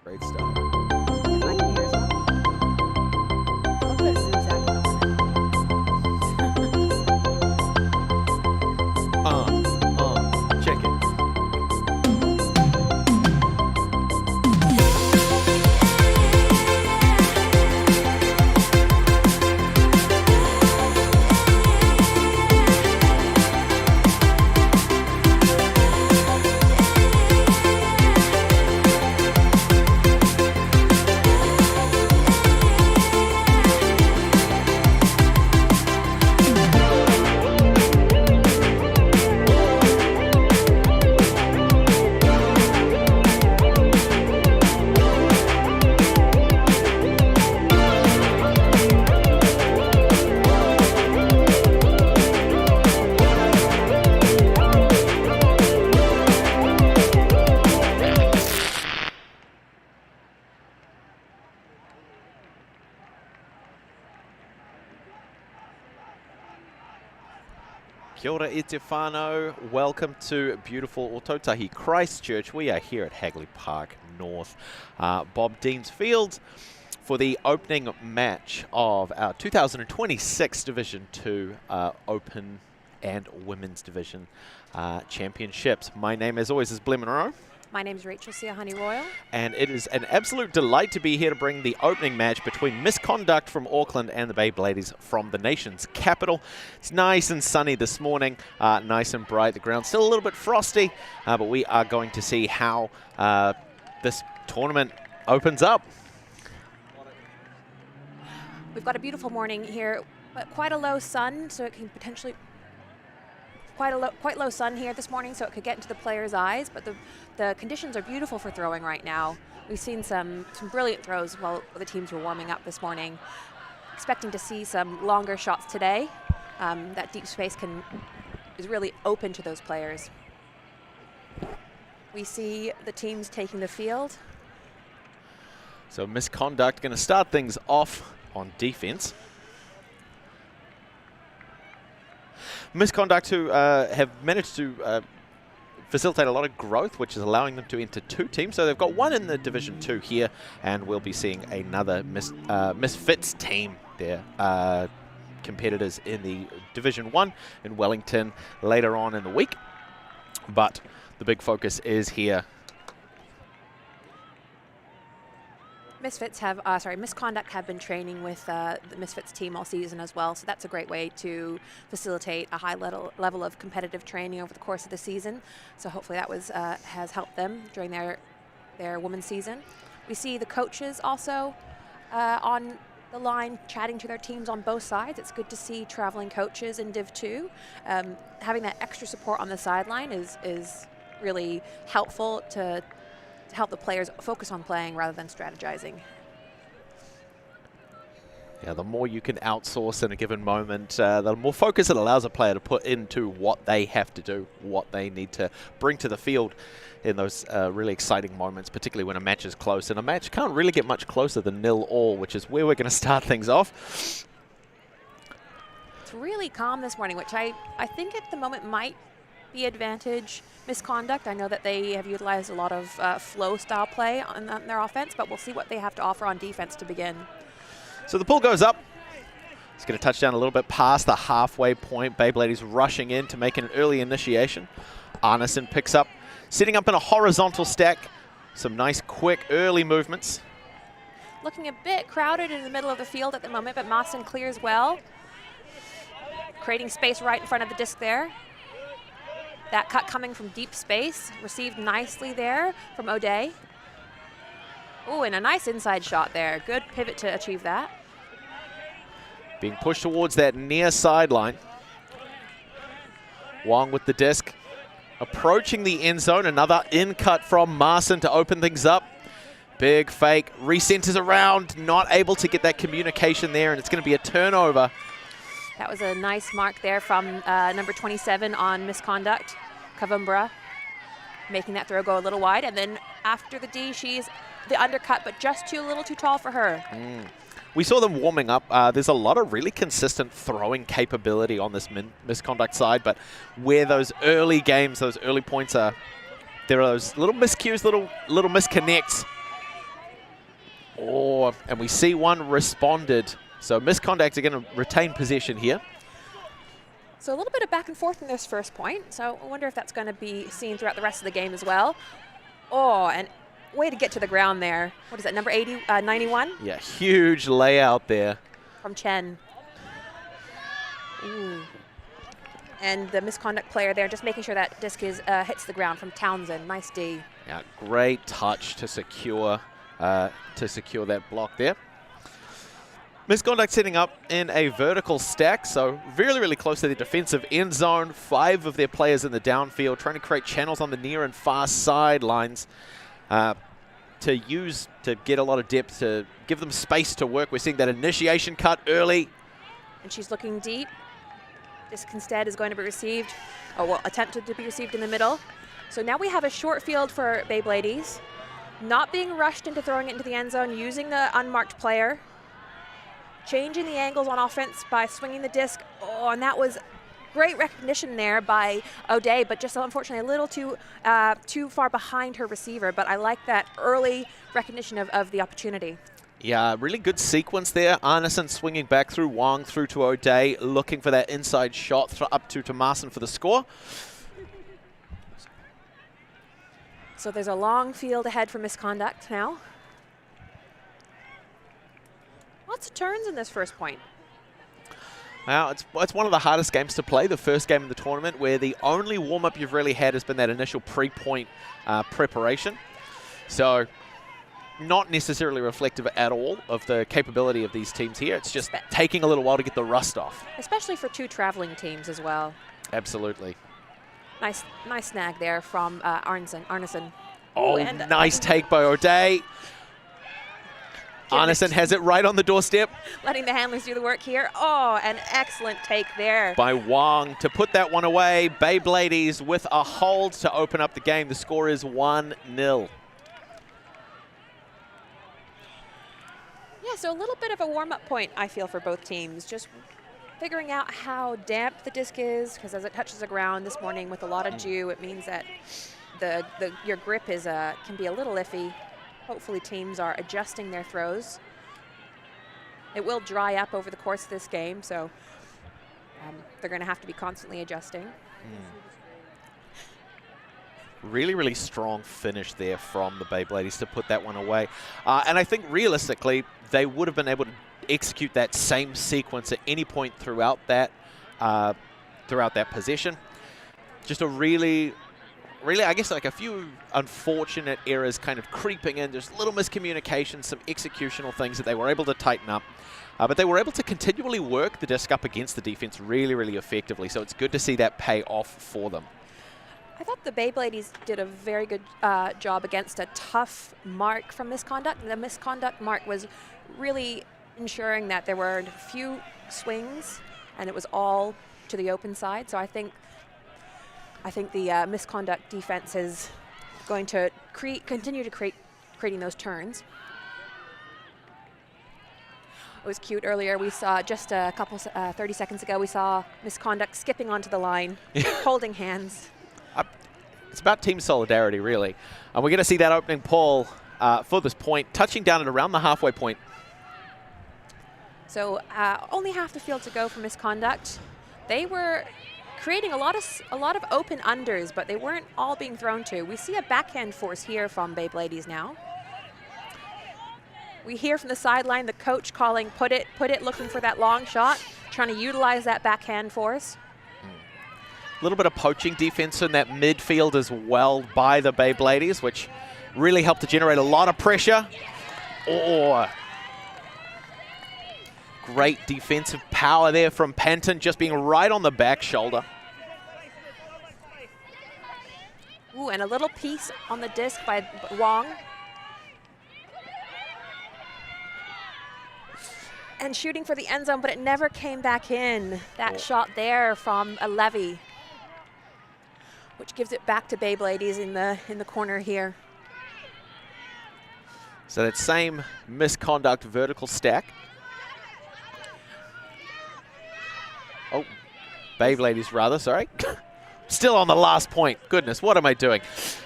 Great start. I can hear as well. I love that it zooms out and Check it. Kia ora e te whānau. Welcome to beautiful Ōtautahi Christchurch. We are here at Hagley Park North, Bob Dean's Field, for the opening match of our 2026 Division 2 Open and Women's Division Championships. My name, as always, is Blemmonroe. My name is Rachel Siahani Royal. And it is an absolute delight to be here to bring the opening match between Misconduct from Auckland and the BeybLadies from the nation's capital. It's nice and sunny this morning, nice and bright. The ground's still a little bit frosty, but we are going to see how this tournament opens up. We've got a beautiful morning here, but quite a low sun, so it can potentially quite low sun here this morning, so it could get into the players' eyes, but the conditions are beautiful for throwing right now. We've seen some brilliant throws while the teams were warming up this morning. Expecting to see some longer shots today. That deep space is really open to those players. We see the teams taking the field. So Misconduct going to start things off on defense. Misconduct, who have managed to facilitate a lot of growth, which is allowing them to enter 2 teams. So they've got one in the Division 2 here, and we'll be seeing another Misfits team there, competitors in the Division 1 in Wellington later on in the week. But the big focus is here. Misconduct have been training with the Misfits team all season as well, so that's a great way to facilitate a high level of competitive training over the course of the season. So hopefully that has helped them during their women's season. We see the coaches also on the line chatting to their teams on both sides. It's good to see traveling coaches in Div 2. Having that extra support on the sideline is really helpful to help the players focus on playing rather than strategizing. Yeah, the more you can outsource in a given moment, the more focus it allows a player to put into what they have to do, what they need to bring to the field in those really exciting moments, particularly when a match is close. And a match can't really get much closer than 0-0, which is where we're going to start things off. It's really calm this morning, which I think at the moment might be advantage Misconduct. I know that they have utilized a lot of flow style play on their offense, but we'll see what they have to offer on defense to begin. So the pull goes up. It's going to touch down a little bit past the halfway point. BeybLadies rushing in to make an early initiation. Arneson picks up, setting up in a horizontal stack. Some nice, quick, early movements. Looking a bit crowded in the middle of the field at the moment, but Maassen clears well. Creating space right in front of the disc there. That cut coming from deep space, received nicely there from O'Day. Oh, and a nice inside shot there. Good pivot to achieve that. Being pushed towards that near sideline. Wong with the disc. Approaching the end zone. Another in cut from Maassen to open things up. Big fake. Recenters around. Not able to get that communication there, and it's going to be a turnover. That was a nice mark there from number 27 on Misconduct, Kavumbra, making that throw go a little wide. And then after the D, she's the undercut, but just a little too tall for her. We saw them warming up. There's a lot of really consistent throwing capability on this Misconduct side, but where those early games, those early points are, there are those little miscues, little misconnects Oh, and we see one responded. So Misconduct are going to retain possession here. So a little bit of back and forth in this first point. So I wonder if that's going to be seen throughout the rest of the game as well. Oh, and way to get to the ground there. What is that, number 91? Yeah, huge layout there. From Chen. Ooh. And the Misconduct player there, just making sure that disc is hits the ground from Townsend. Nice D. Yeah, great touch to secure that block there. Misconduct setting up in a vertical stack, so really, really close to the defensive end zone. 5 of their players in the downfield, trying to create channels on the near and far sidelines to get a lot of depth, to give them space to work. We're seeing that initiation cut early. And she's looking deep. Disc instead is going to be received, attempted to be received in the middle. So now we have a short field for BeybLadies, not being rushed into throwing it into the end zone, using the unmarked player. Changing the angles on offense by swinging the disc. Oh, and that was great recognition there by O'Day, but just unfortunately a little too far behind her receiver. But I like that early recognition of the opportunity. Yeah, really good sequence there. Arneson swinging back through Wong, through to O'Day, looking for that inside shot up to Tomasin for the score. So there's a long field ahead for Misconduct now. Lots of turns in this first point. Well, it's one of the hardest games to play, the first game of the tournament, where the only warm-up you've really had has been that initial pre-point preparation. So not necessarily reflective at all of the capability of these teams here. It's just taking a little while to get the rust off. Especially for 2 traveling teams as well. Absolutely. Nice snag there from Arneson. Oh, and nice take by O'Day. Arneson has it right on the doorstep. Letting the handlers do the work here. Oh, an excellent take there. By Wong to put that one away. BeybLadies with a hold to open up the game. The score is 1-0. Yeah, so a little bit of a warm-up point, I feel, for both teams. Just figuring out how damp the disc is, because as it touches the ground this morning with a lot of dew, it means that your grip is can be a little iffy. Hopefully teams are adjusting their throws. It will dry up over the course of this game, so they're going to have to be constantly adjusting. Really, really strong finish there from the BeybLadies to put that one away. And I think realistically, they would have been able to execute that same sequence at any point throughout that possession. Just a really, I guess, like a few unfortunate errors kind of creeping in. There's little miscommunication, some executional things that they were able to tighten up. But they were able to continually work the disc up against the defense really, really effectively. So it's good to see that pay off for them. I thought the BeybLadies did a very good job against a tough mark from Misconduct. The Misconduct mark was really ensuring that there were few swings and it was all to the open side. So I think the Misconduct defense is going to continue to creating those turns. It was cute earlier. We saw just a couple 30 seconds ago. We saw Misconduct skipping onto the line, holding hands. It's about team solidarity, really. And we're going to see that opening ball for this point, touching down at around the halfway point. So only half the field to go for Misconduct. They were creating a lot of open unders, but they weren't all being thrown to. We see a backhand force here from BeybLadies now. We hear from the sideline the coach calling, put it, looking for that long shot, trying to utilize that backhand force. A little bit of poaching defense in that midfield as well by the BeybLadies, which really helped to generate a lot of pressure. Oh, great defensive power there from Panton, just being right on the back shoulder. Ooh, and a little piece on the disc by Wong. And shooting for the end zone, but it never came back in. That shot there from a Levy, which gives it back to BeybLadies in the corner here. So that same Misconduct vertical stack. Oh, BeybLadies rather, sorry. Still on the last point. Goodness, what am I doing?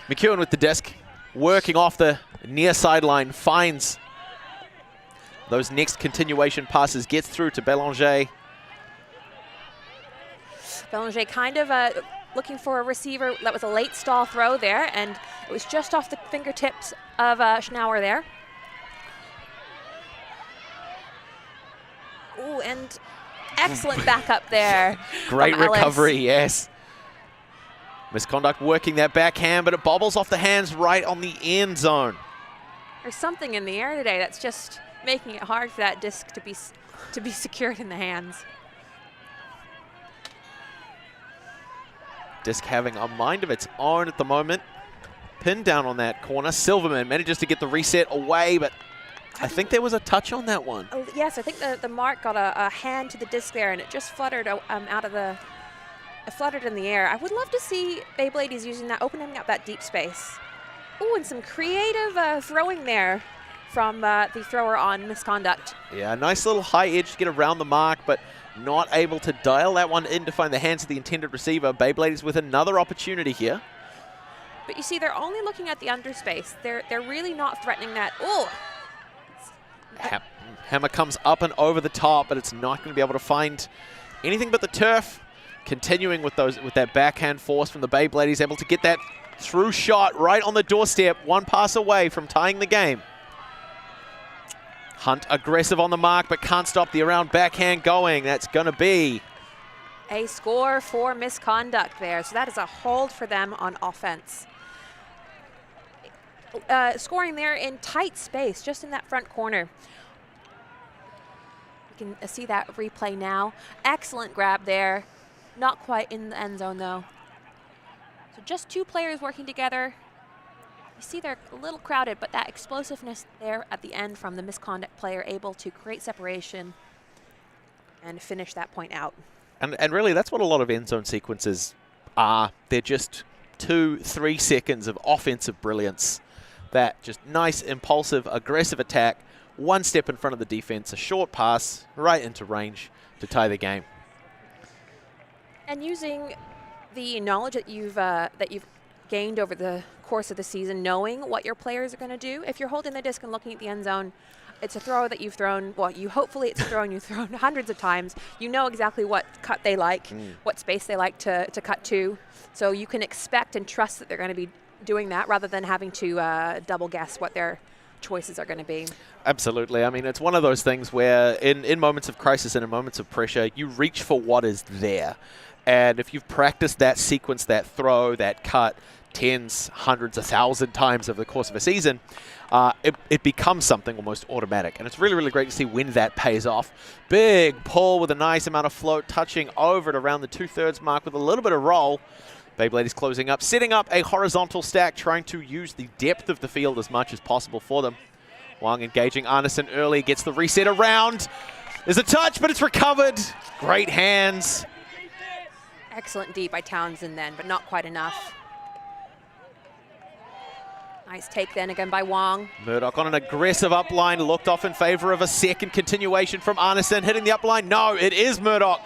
McEwen with the disc, working off the near sideline, finds those next continuation passes, gets through to Bélanger. Bélanger kind of looking for a receiver. That was a late stall throw there, and it was just off the fingertips of Schnauer there. Ooh, and excellent backup there. Great recovery, yes. Misconduct working that backhand, but it bobbles off the hands right on the end zone. There's something in the air today that's just making it hard for that disc to be secured in the hands. Disc having a mind of its own at the moment. Pinned down on that corner. Silverman manages to get the reset away, but I think there was a touch on that one. Oh, yes, I think the mark got a hand to the disc there, and it just fluttered out of the... It fluttered in the air. I would love to see BeybLadies using that, opening up that deep space. Ooh, and some creative throwing there from the thrower on Misconduct. Yeah, nice little high edge to get around the mark, but not able to dial that one in to find the hands of the intended receiver. BeybLadies with another opportunity here. But you see, they're only looking at the underspace. They're really not threatening that. Oh! Hammer comes up and over the top, but it's not going to be able to find anything but the turf. Continuing with that backhand force from the BeybLadies, able to get that through shot right on the doorstep, one pass away from tying the game. Hunt aggressive on the mark, but can't stop the around backhand going. That's going to be a score for Misconduct there. So that is a hold for them on offense. Scoring there in tight space, just in that front corner. You can see that replay now. Excellent grab there. Not quite in the end zone, though. So just two players working together. You see they're a little crowded, but that explosiveness there at the end from the Misconduct player, able to create separation and finish that point out. And really, that's what a lot of end zone sequences are. They're just 2-3 seconds of offensive brilliance. That just nice, impulsive, aggressive attack, one step in front of the defense, a short pass right into range to tie the game. And using the knowledge that you've gained over the course of the season, knowing what your players are going to do. If you're holding the disc and looking at the end zone, it's a throw that you've thrown. Well, hopefully it's a throw you've thrown hundreds of times. You know exactly what cut they like, what space they like to cut to. So you can expect and trust that they're going to be doing that rather than having to double guess what their choices are going to be. Absolutely. I mean, it's one of those things where in moments of crisis and in moments of pressure, you reach for what is there. And if you've practiced that sequence, that throw, that cut, tens, hundreds, 1,000 times over the course of a season, it becomes something almost automatic. And it's really, really great to see when that pays off. Big pull with a nice amount of float, touching over at around the 2/3 mark with a little bit of roll. BeybLadies closing up, setting up a horizontal stack, trying to use the depth of the field as much as possible for them. Wang engaging Augustin early, gets the reset around. There's a touch, but it's recovered. Great hands. Excellent D by Townsend then, but not quite enough. Nice take then again by Wang. Murdoch on an aggressive upline, looked off in favor of a second continuation from Augustin, hitting the upline. No, it is Murdoch.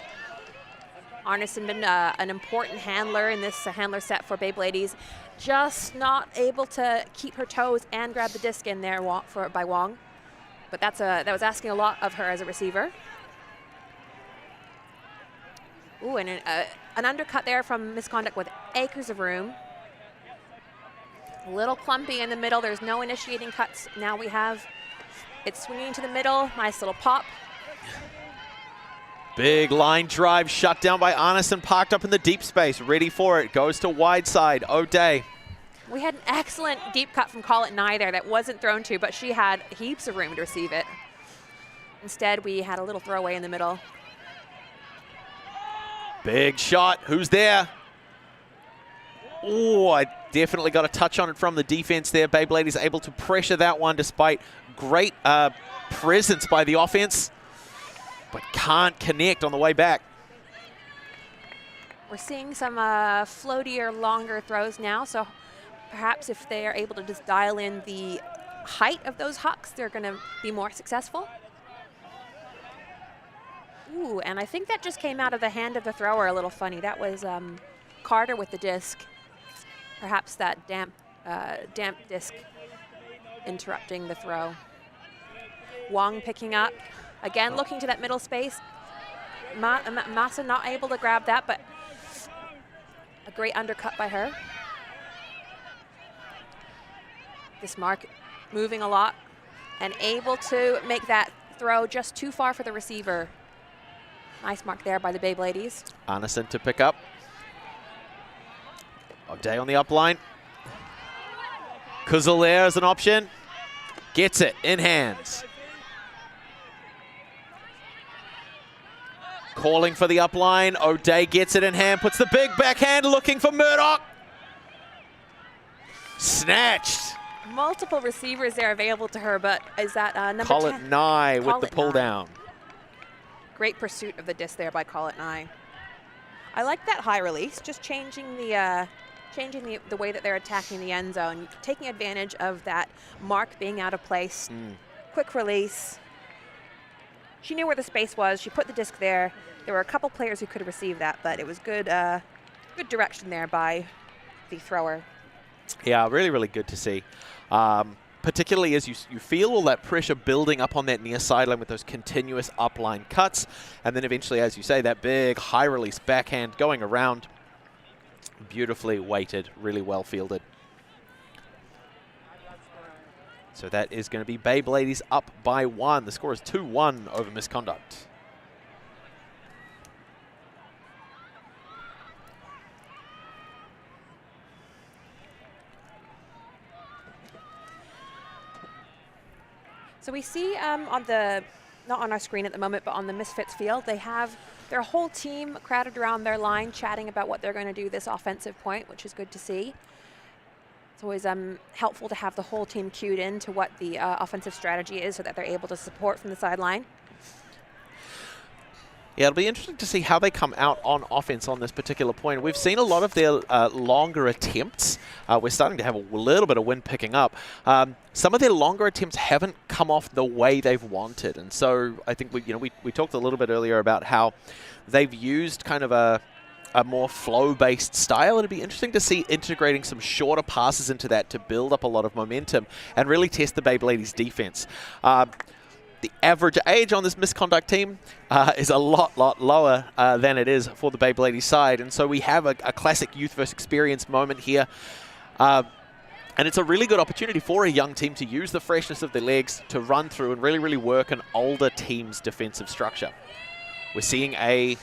Augustin been an important handler in this handler set for BeybLadies. Just not able to keep her toes and grab the disc in there by Wang. But that was asking a lot of her as a receiver. Ooh, and an undercut there from Misconduct with acres of room. A little clumpy in the middle. There's no initiating cuts. Now we have it swinging to the middle. Nice little pop. Big line drive shut down by Augustin, parked up in the deep space, ready for it. Goes to wide side, O'Day. We had an excellent deep cut from Call It Nye there that wasn't thrown to, but she had heaps of room to receive it. Instead, we had a little throwaway in the middle. Big shot. Who's there? Oh, I definitely got a touch on it from the defense there. BeybLadies able to pressure that one despite great presence by the offense, but can't connect on the way back. We're seeing some floatier, longer throws now, so perhaps if they are able to just dial in the height of those hucks, they're going to be more successful. Ooh, and I think that just came out of the hand of the thrower a little funny. That was Carter with the disc. Perhaps that damp disc interrupting the throw. Wang picking up. Again, looking to that middle space. Massa not able to grab that, but a great undercut by her. This mark moving a lot and able to make that throw just too far for the receiver. Nice mark there by the BeybLadies. Augustin to pick up. O'Day on the up line. Kuzel there as an option. Gets it in hands. Calling for the up line. O'Day gets it in hand. Puts the big backhand looking for Murdoch. Snatched. Multiple receivers there available to her, but is that number 10? Call it Nye with the pull down. Great pursuit of the disc there by Call It Nye. I like that high release, just changing the way that they're attacking the end zone, taking advantage of that mark being out of place. Quick release. She knew where the space was. She put the disc there. There were a couple players who could have received that, but it was good, good direction there by the thrower. Yeah, really, really good to see. Particularly as you feel all that pressure building up on that near sideline with those continuous upline cuts. And then eventually, as you say, that big high release backhand going around. Beautifully weighted, really well fielded. So that is going to be BeybLadies up by 1. The score is 2-1 over Misconduct. So we see on the, not on our screen at the moment, but on the Misfits field, they have their whole team crowded around their line chatting about what they're going to do this offensive point, which is good to see. It's always helpful to have the whole team cued in to what the offensive strategy is so that they're able to support from the sideline. Yeah, it'll be interesting to see how they come out on offense on this particular point. We've seen a lot of their longer attempts. We're starting to have a little bit of wind picking up. Some of their longer attempts haven't come off the way they've wanted. And so I think we talked a little bit earlier about how they've used kind of a more flow-based style. It'd be interesting to see integrating some shorter passes into that to build up a lot of momentum and really test the BeybLadies defense. The average age on this Misconduct team is a lot lower than it is for the BeybLadies side. And so we have a classic youth versus experience moment here. And it's a really good opportunity for a young team to use the freshness of their legs to run through and really, really work an older team's defensive structure. We're seeing a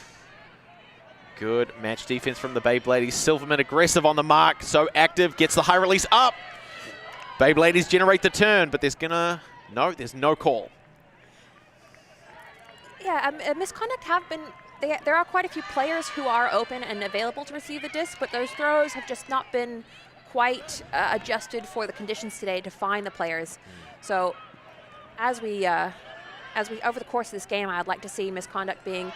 good match defense from the BeybLadies. Silverman aggressive on the mark, so active, gets the high release up. BeybLadies generate the turn, but there's no call. Yeah, Misconduct have been, there are quite a few players who are open and available to receive the disc, but those throws have just not been quite adjusted for the conditions today to find the players. So as we over the course of this game, I'd like to see Misconduct being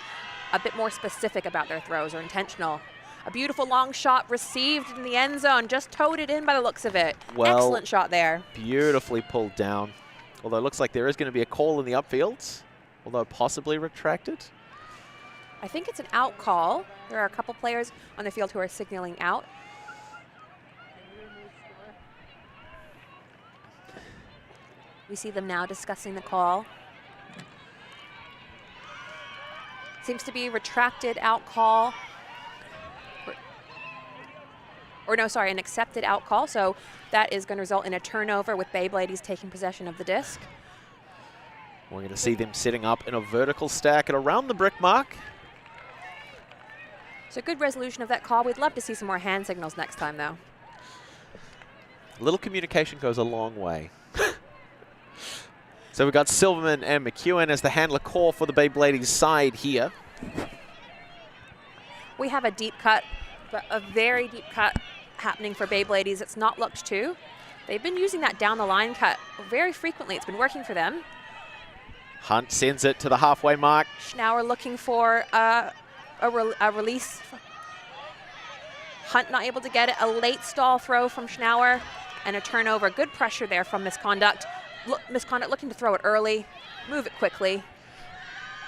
a bit more specific about their throws or intentional. A beautiful long shot received in the end zone, just towed it in by the looks of it. Well, excellent shot there. Beautifully pulled down. Although it looks like there is going to be a call in the upfield, although possibly retracted. I think it's an out call. There are a couple players on the field who are signaling out. We see them now discussing the call. Seems to be retracted out call. Or no, sorry, an accepted out call. So that is going to result in a turnover with BeybLadies taking possession of the disc. We're going to see them setting up in a vertical stack at around the brick mark. So good resolution of that call. We'd love to see some more hand signals next time, though. A little communication goes a long way. So we've got Silverman and McEwen as the handler call for the BeybLadies side here. We have a deep cut, but a very deep cut happening for BeybLadies. It's not looked to. They've been using that down the line cut very frequently. It's been working for them. Hunt sends it to the halfway mark. Schnauer looking for a release. Hunt not able to get it. A late stall throw from Schnauer and a turnover. Good pressure there from Misconduct. Misconduct looking to throw it early, move it quickly.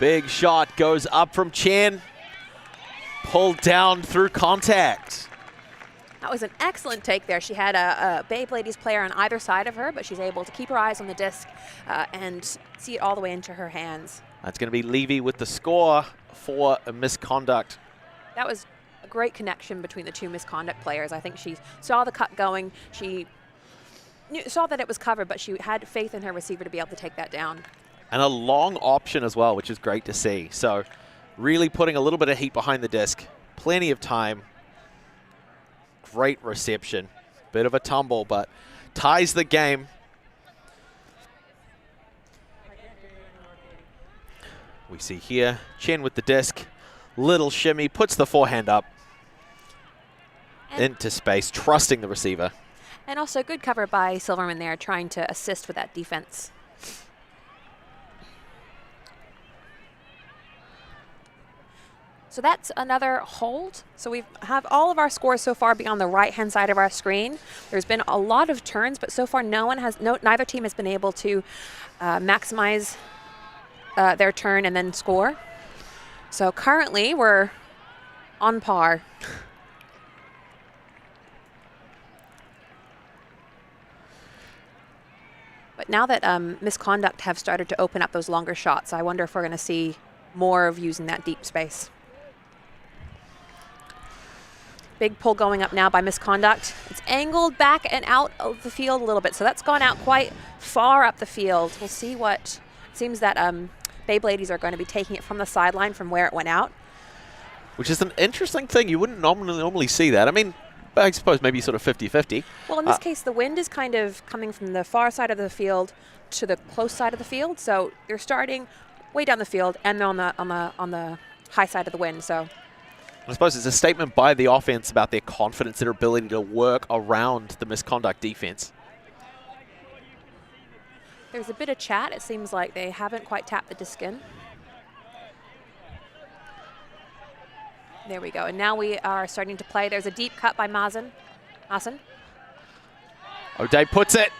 Big shot goes up from Chen. Pulled down through contact. That was an excellent take there. She had a BeybLadies player on either side of her, but she's able to keep her eyes on the disc and see it all the way into her hands. That's going to be Levy with the score for a Misconduct. That was a great connection between the two Misconduct players. I think she saw the cut going. She saw that it was covered, but she had faith in her receiver to be able to take that down. And a long option as well, which is great to see. So really putting a little bit of heat behind the disc. Plenty of time. Great reception. Bit of a tumble, but ties the game. We see here Chen with the disc. Little shimmy, puts the forehand up into space, trusting the receiver. And also good cover by Silverman there, trying to assist with that defense. So that's another hold. So we have all of our scores so far be on the right-hand side of our screen. There's been a lot of turns, but so far neither team has been able to maximize their turn and then score. So currently we're on par. But now that Misconduct have started to open up those longer shots, I wonder if we're going to see more of using that deep space. Big pull going up now by Misconduct. It's angled back and out of the field a little bit, so that's gone out quite far up the field. We'll see what it seems that BeybLadies are going to be taking it from the sideline from where it went out. Which is an interesting thing. You wouldn't normally see that. I mean, I suppose maybe sort of 50-50. Well, in this case, the wind is kind of coming from the far side of the field to the close side of the field, so they're starting way down the field and on the high side of the wind. So I suppose it's a statement by the offense about their confidence, their ability to work around the Misconduct defense. There's a bit of chat. It seems like they haven't quite tapped the disc in. There we go. And now we are starting to play. There's a deep cut by Maaßen. O'Day puts it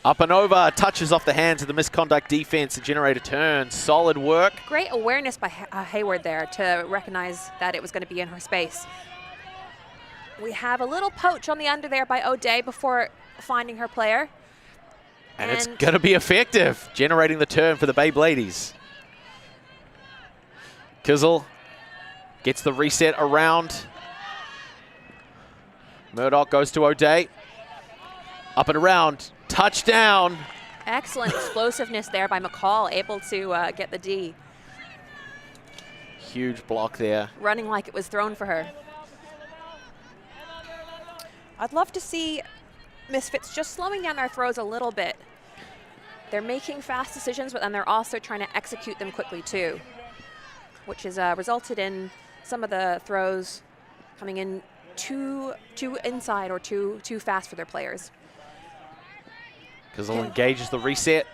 up and over, touches off the hands of the Misconduct defense to generate a turn. Solid work. Great awareness by Hayward there to recognize that it was going to be in her space. We have a little poach on the under there by O'Day before finding her player. And it's going to be effective, generating the turn for the BeybLadies. Kizzle gets the reset around. Murdoch goes to O'Day. Up and around. Touchdown. Excellent explosiveness there by Mickael, able to get the D. Huge block there. Running like it was thrown for her. I'd love to see Misfits just slowing down their throws a little bit. They're making fast decisions, but then they're also trying to execute them quickly too, which has resulted in some of the throws coming in too inside or too fast for their players. Kizzle engages the reset.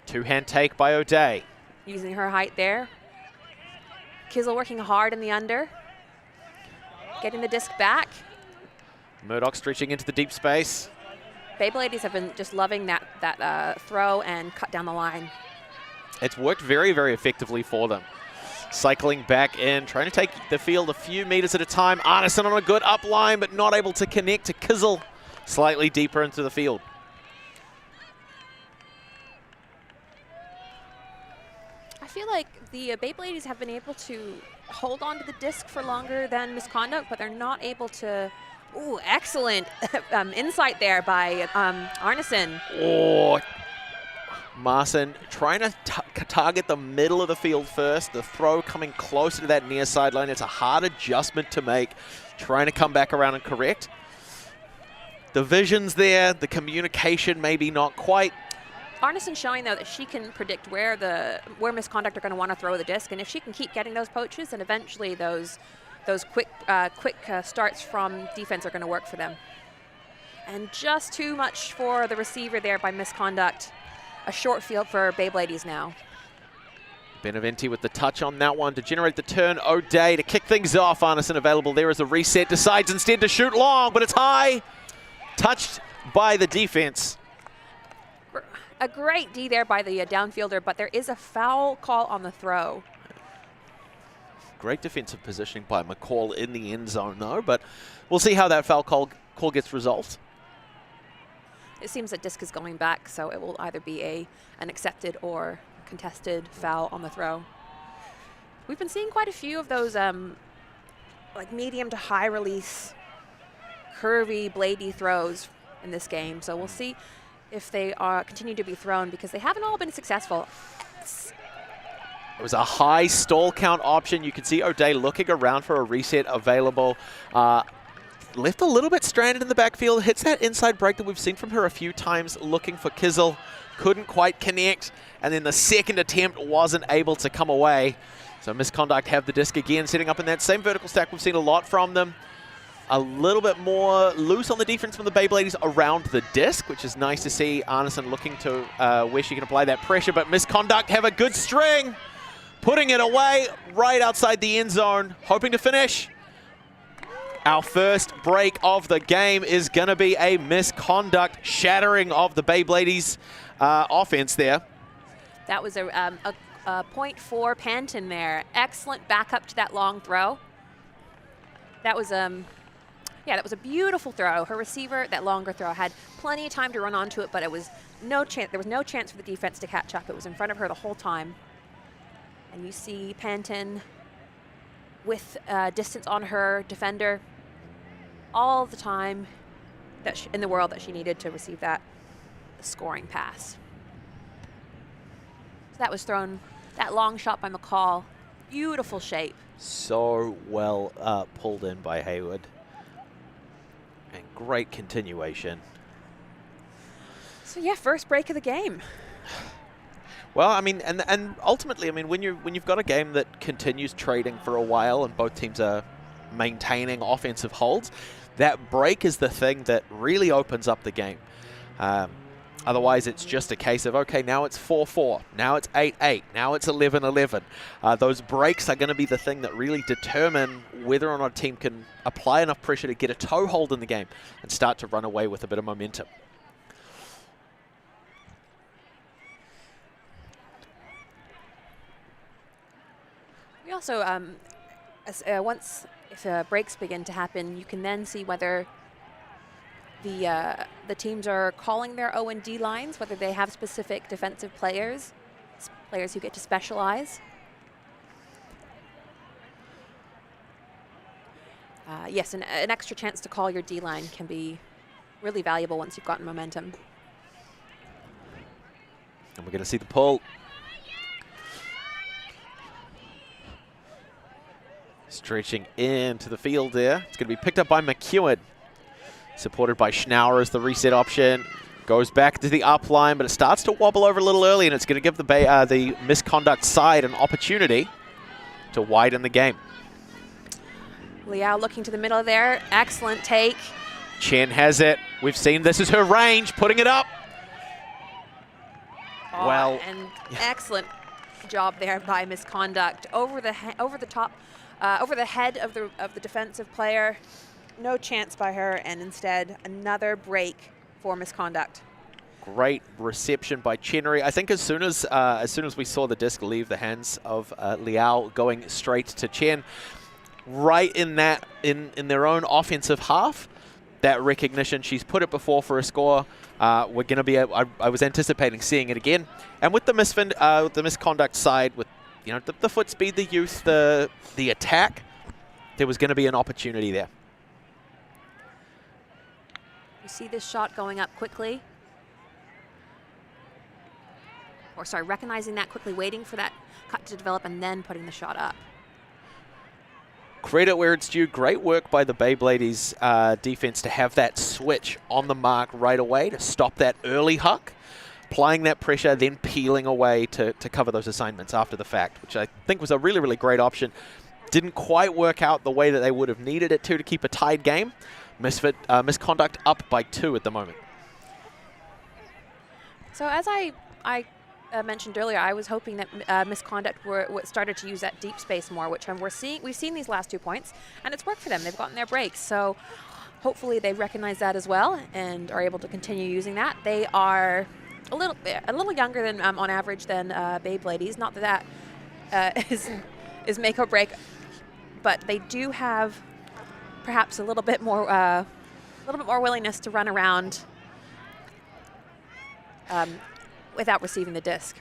Two-hand take by O'Day. Using her height there. Kizzle working hard in the under. Getting the disc back. Murdoch stretching into the deep space. BeybLadies have been just loving that throw and cut down the line. It's worked very, very effectively for them. Cycling back in, trying to take the field a few meters at a time. Augustin on a good up line, but not able to connect to Kizzle slightly deeper into the field. I feel like the BeybLadies have been able to hold on to the disc for longer than Misconduct, but they're not able to. Ooh, excellent insight there by Arneson. Oh, Maaßen trying to target the middle of the field first. The throw coming closer to that near sideline. It's a hard adjustment to make, trying to come back around and correct. The vision's there, the communication maybe not quite. Arneson showing, though, that she can predict where Misconduct are going to want to throw the disc, and if she can keep getting those poaches, then eventually those quick starts from defense are going to work for them. And just too much for the receiver there by Misconduct. A short field for BeybLadies now. Beneventi with the touch on that one to generate the turn. O'Day to kick things off. Arneson available there as a reset. Decides instead to shoot long, but it's high. Touched by the defense. A great D there by the downfielder, but there is a foul call on the throw. Great defensive positioning by Mickael in the end zone, though. But we'll see how that foul call gets resolved. It seems that disc is going back, so it will either be an accepted or contested foul on the throw. We've been seeing quite a few of those like medium to high release, curvy, bladey throws in this game. So we'll see if they continue to be thrown, because they haven't all been successful. It was a high stall count option. You can see O'Day looking around for a reset available. Left a little bit stranded in the backfield. Hits that inside break that we've seen from her a few times, looking for Kizzle. Couldn't quite connect. And then the second attempt wasn't able to come away. So Misconduct have the disc again, setting up in that same vertical stack. We've seen a lot from them. A little bit more loose on the defense from the BeybLadies around the disc, which is nice to see. Arneson looking to where she can apply that pressure, but Misconduct have a good string. Putting it away right outside the end zone, hoping to finish. Our first break of the game is going to be a Misconduct shattering of the BeybLadies offense there. That was a 0.4 Panton there. Excellent backup to that long throw. That was yeah, that was a beautiful throw. Her receiver, that longer throw, had plenty of time to run onto it, but it was no chance. There was no chance for the defense to catch up. It was in front of her the whole time. And you see Panton with distance on her defender all the time in the world that she needed to receive that scoring pass. So that was thrown, that long shot by Mickael. Beautiful shape. So well pulled in by Hayward. And great continuation. So yeah, first break of the game. Well, I mean, and ultimately, I mean, when you've got a game that continues trading for a while and both teams are maintaining offensive holds, that break is the thing that really opens up the game. Otherwise, it's just a case of, okay, now it's 4-4, now it's 8-8, now it's 11-11. Those breaks are going to be the thing that really determine whether or not a team can apply enough pressure to get a toehold in the game and start to run away with a bit of momentum. We also, if breaks begin to happen, you can then see whether the teams are calling their O&D lines, whether they have specific defensive players who get to specialize. Yes, an extra chance to call your D line can be really valuable once you've gotten momentum. And we're going to see the pull. Stretching into the field there. It's going to be picked up by McEwen. Supported by Schnauer as the reset option. Goes back to the up line, but it starts to wobble over a little early, and it's going to give the Misconduct side an opportunity to widen the game. Liao looking to the middle there. Excellent take. Chen has it. We've seen this is her range, putting it up. Oh, well, and excellent job there by Misconduct. Over the head of the defensive player. No chance by her, and instead another break for Misconduct. Great reception by Chenery. I think as soon as we saw the disc leave the hands of Liao, going straight to Chen, right in their own offensive half, that recognition, she's put it before for a score. We're going to be. I was anticipating seeing it again, and with the Misconduct side, with the foot speed, the youth, the attack, there was going to be an opportunity there. You see this shot going up quickly. Or sorry, recognizing that quickly, waiting for that cut to develop, and then putting the shot up. Credit where it's due. Great work by the BeybLadies defense to have that switch on the mark right away to stop that early huck. Applying that pressure, then peeling away to cover those assignments after the fact, which I think was a really, really great option. Didn't quite work out the way that they would have needed it to keep a tied game. Misconduct up by 2 at the moment. So as I mentioned earlier, I was hoping that Misconduct started to use that deep space more, which we've seen these last 2 points, and it's worked for them. They've gotten their breaks. So hopefully they recognize that as well and are able to continue using that. They are a little younger than on average than BeybLadies. Not that is make or break but they do have perhaps a little bit more willingness to run around without receiving the disc.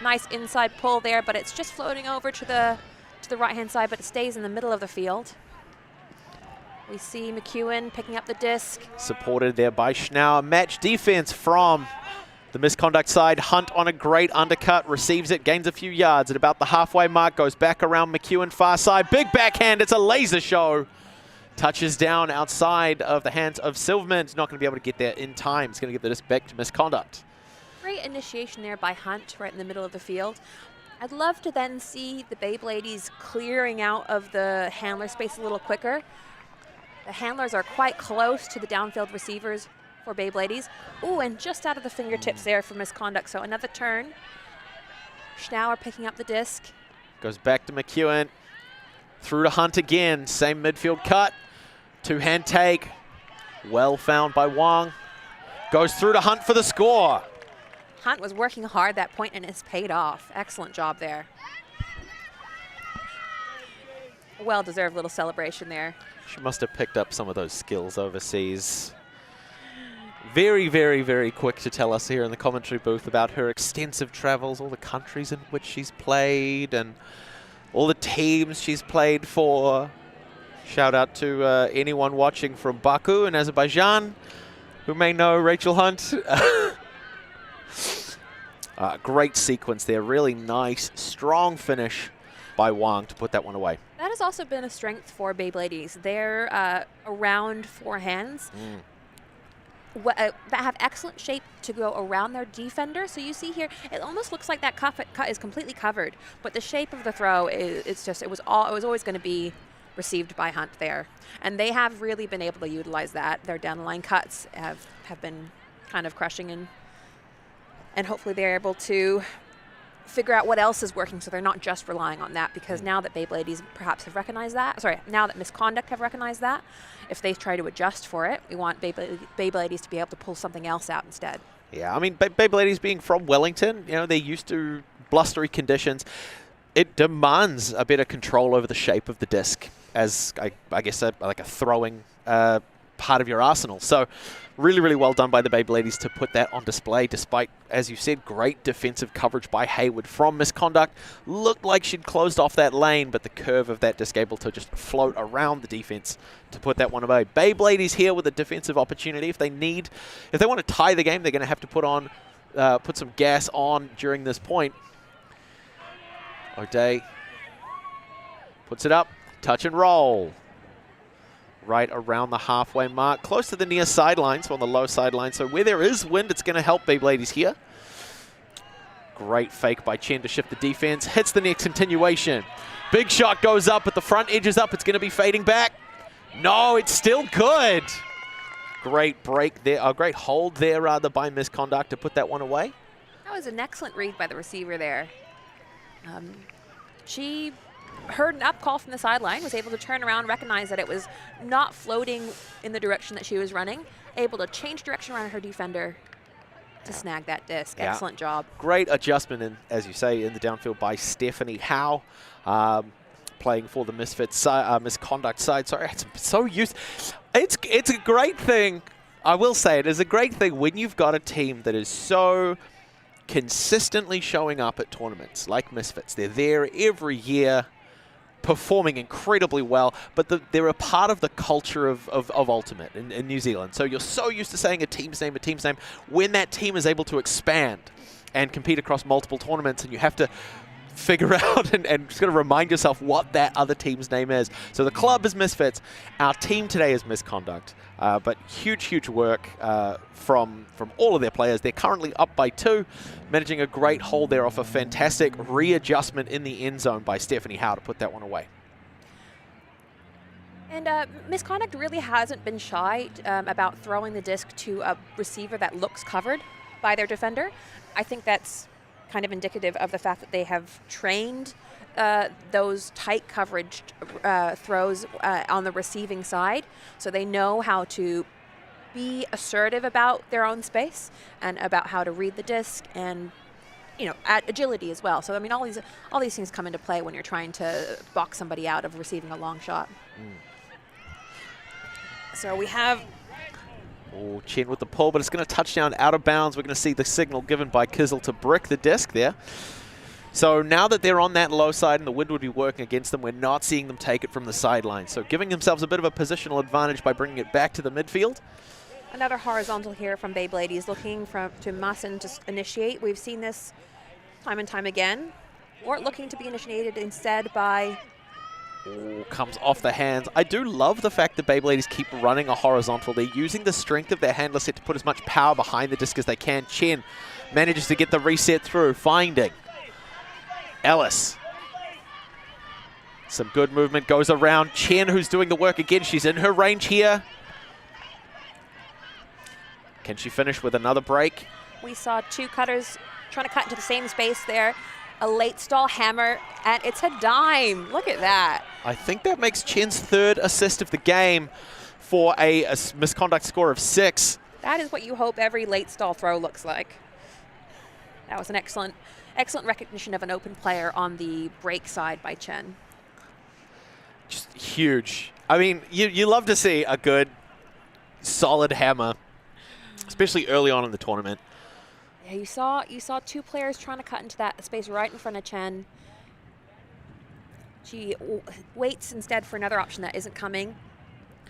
Nice inside pull there, but it's just floating over to the right-hand side, but it stays in the middle of the field. We see McEwen picking up the disc. Supported there by Schnauer. Match defense from the Misconduct side. Hunt on a great undercut, receives it, gains a few yards at about the halfway mark, goes back around McEwen far side. Big backhand, it's a laser show. Touches down outside of the hands of Silverman. He's not going to be able to get there in time. He's going to get the disc back to Misconduct. Great initiation there by Hunt right in the middle of the field. I'd love to then see the BeybLadies clearing out of the handler space a little quicker. The handlers are quite close to the downfield receivers for BeybLadies. Ooh, and just out of the fingertips there for Misconduct. So another turn. Schnauer picking up the disc. Goes back to McEwen. Through to Hunt again. Same midfield cut. Two-hand take. Well found by Wang. Goes through to Hunt for the score. Hunt was working hard that point and it's paid off. Excellent job there. Well-deserved little celebration there. She must have picked up some of those skills overseas. Very, very, very quick to tell us here in the commentary booth about her extensive travels, all the countries in which she's played, and all the teams she's played for. Shout out to anyone watching from Baku in Azerbaijan who may know Rachel Hunt. Great sequence there. Really nice, strong finish by Wang to put that one away. That has also been a strength for BeybLadies. They're around forehands that have excellent shape to go around their defender. So you see here, it almost looks like that cut is completely covered, but the shape of the throw it was always going to be received by Hunt there, and they have really been able to utilize that. Their down the line cuts have been kind of crushing, and hopefully they're able to figure out what else is working so they're not just relying on that, because now that BeybLadies perhaps have recognized that, now that Misconduct have recognized that, if they try to adjust for it, we want BeybLadies to be able to pull something else out instead. Yeah, I mean, BeybLadies being from Wellington, they're used to blustery conditions. It demands a bit of control over the shape of the disc as, I guess, like a throwing part of your arsenal. So really, really well done by the BeybLadies to put that on display, despite, as you said, great defensive coverage by Hayward from Misconduct. Looked like she'd closed off that lane, but the curve of that disc able to just float around the defense to put that one away. BeybLadies here with a defensive opportunity. If they want to tie the game, they're going to have to put some gas on during this point. O'Day puts it up, touch and roll. Right around the halfway mark, close to the near sideline, so on the low sideline. So where there is wind, it's going to help BeybLadies here. Great fake by Chen to shift the defense. Hits the next continuation. Big shot goes up, but the front edge is up. It's going to be fading back. No, it's still good. Great break there, great hold there rather by Misconduct to put that one away. That was an excellent read by the receiver there. She heard an up call from the sideline, was able to turn around, recognize that it was not floating in the direction that she was running, able to change direction around her defender to snag that disc. Yeah. Excellent job. Great adjustment, as you say, in the downfield by Stephanie Howe, playing for the Misconduct side. Sorry, it's so used. It's a great thing. I will say it is a great thing when you've got a team that is so consistently showing up at tournaments like Misfits. They're there every year, performing incredibly well, but they're a part of the culture of Ultimate in New Zealand. So you're so used to saying a team's name. When that team is able to expand and compete across multiple tournaments, and you have to figure out and just got to remind yourself what that other team's name is. So the club is Misfits. Our team today is Misconduct. But huge work from all of their players. They're currently up by 2, managing a great hold there off a fantastic readjustment in the end zone by Stephanie Howe to put that one away. And Misconduct really hasn't been shy about throwing the disc to a receiver that looks covered by their defender. I think that's kind of indicative of the fact that they have trained those tight coverage throws on the receiving side, so they know how to be assertive about their own space and about how to read the disc and you know, agility as well. So I mean, all these things come into play when you're trying to box somebody out of receiving a long shot. So we have. Oh, Chen with the pull, but it's going to touch down out of bounds. We're going to see the signal given by Kizel to brick the disc there. So now that they're on that low side and the wind would be working against them, we're not seeing them take it from the sideline. So giving themselves a bit of a positional advantage by bringing it back to the midfield. Another horizontal here from BeybLadies, looking to Maassen to initiate. We've seen this time and time again. Or looking to be initiated instead by... Oh, comes off the hands. I do love the fact that BeybLadies keep running a horizontal. They're using the strength of their handler set to put as much power behind the disc as they can. Chen manages to get the reset through, finding Ellis. Some good movement goes around. Chen, who's doing the work again. She's in her range here. Can she finish with another break? We saw two cutters trying to cut into the same space there. A late stall hammer, and it's a dime. Look at that. I think that makes Chen's third assist of the game for a misconduct score of 6. That is what you hope every late stall throw looks like. That was an excellent recognition of an open player on the break side by Chen. Just huge. I mean, you love to see a good, solid hammer, especially early on in the tournament. Yeah, you saw two players trying to cut into that space right in front of Chen. She waits instead for another option that isn't coming,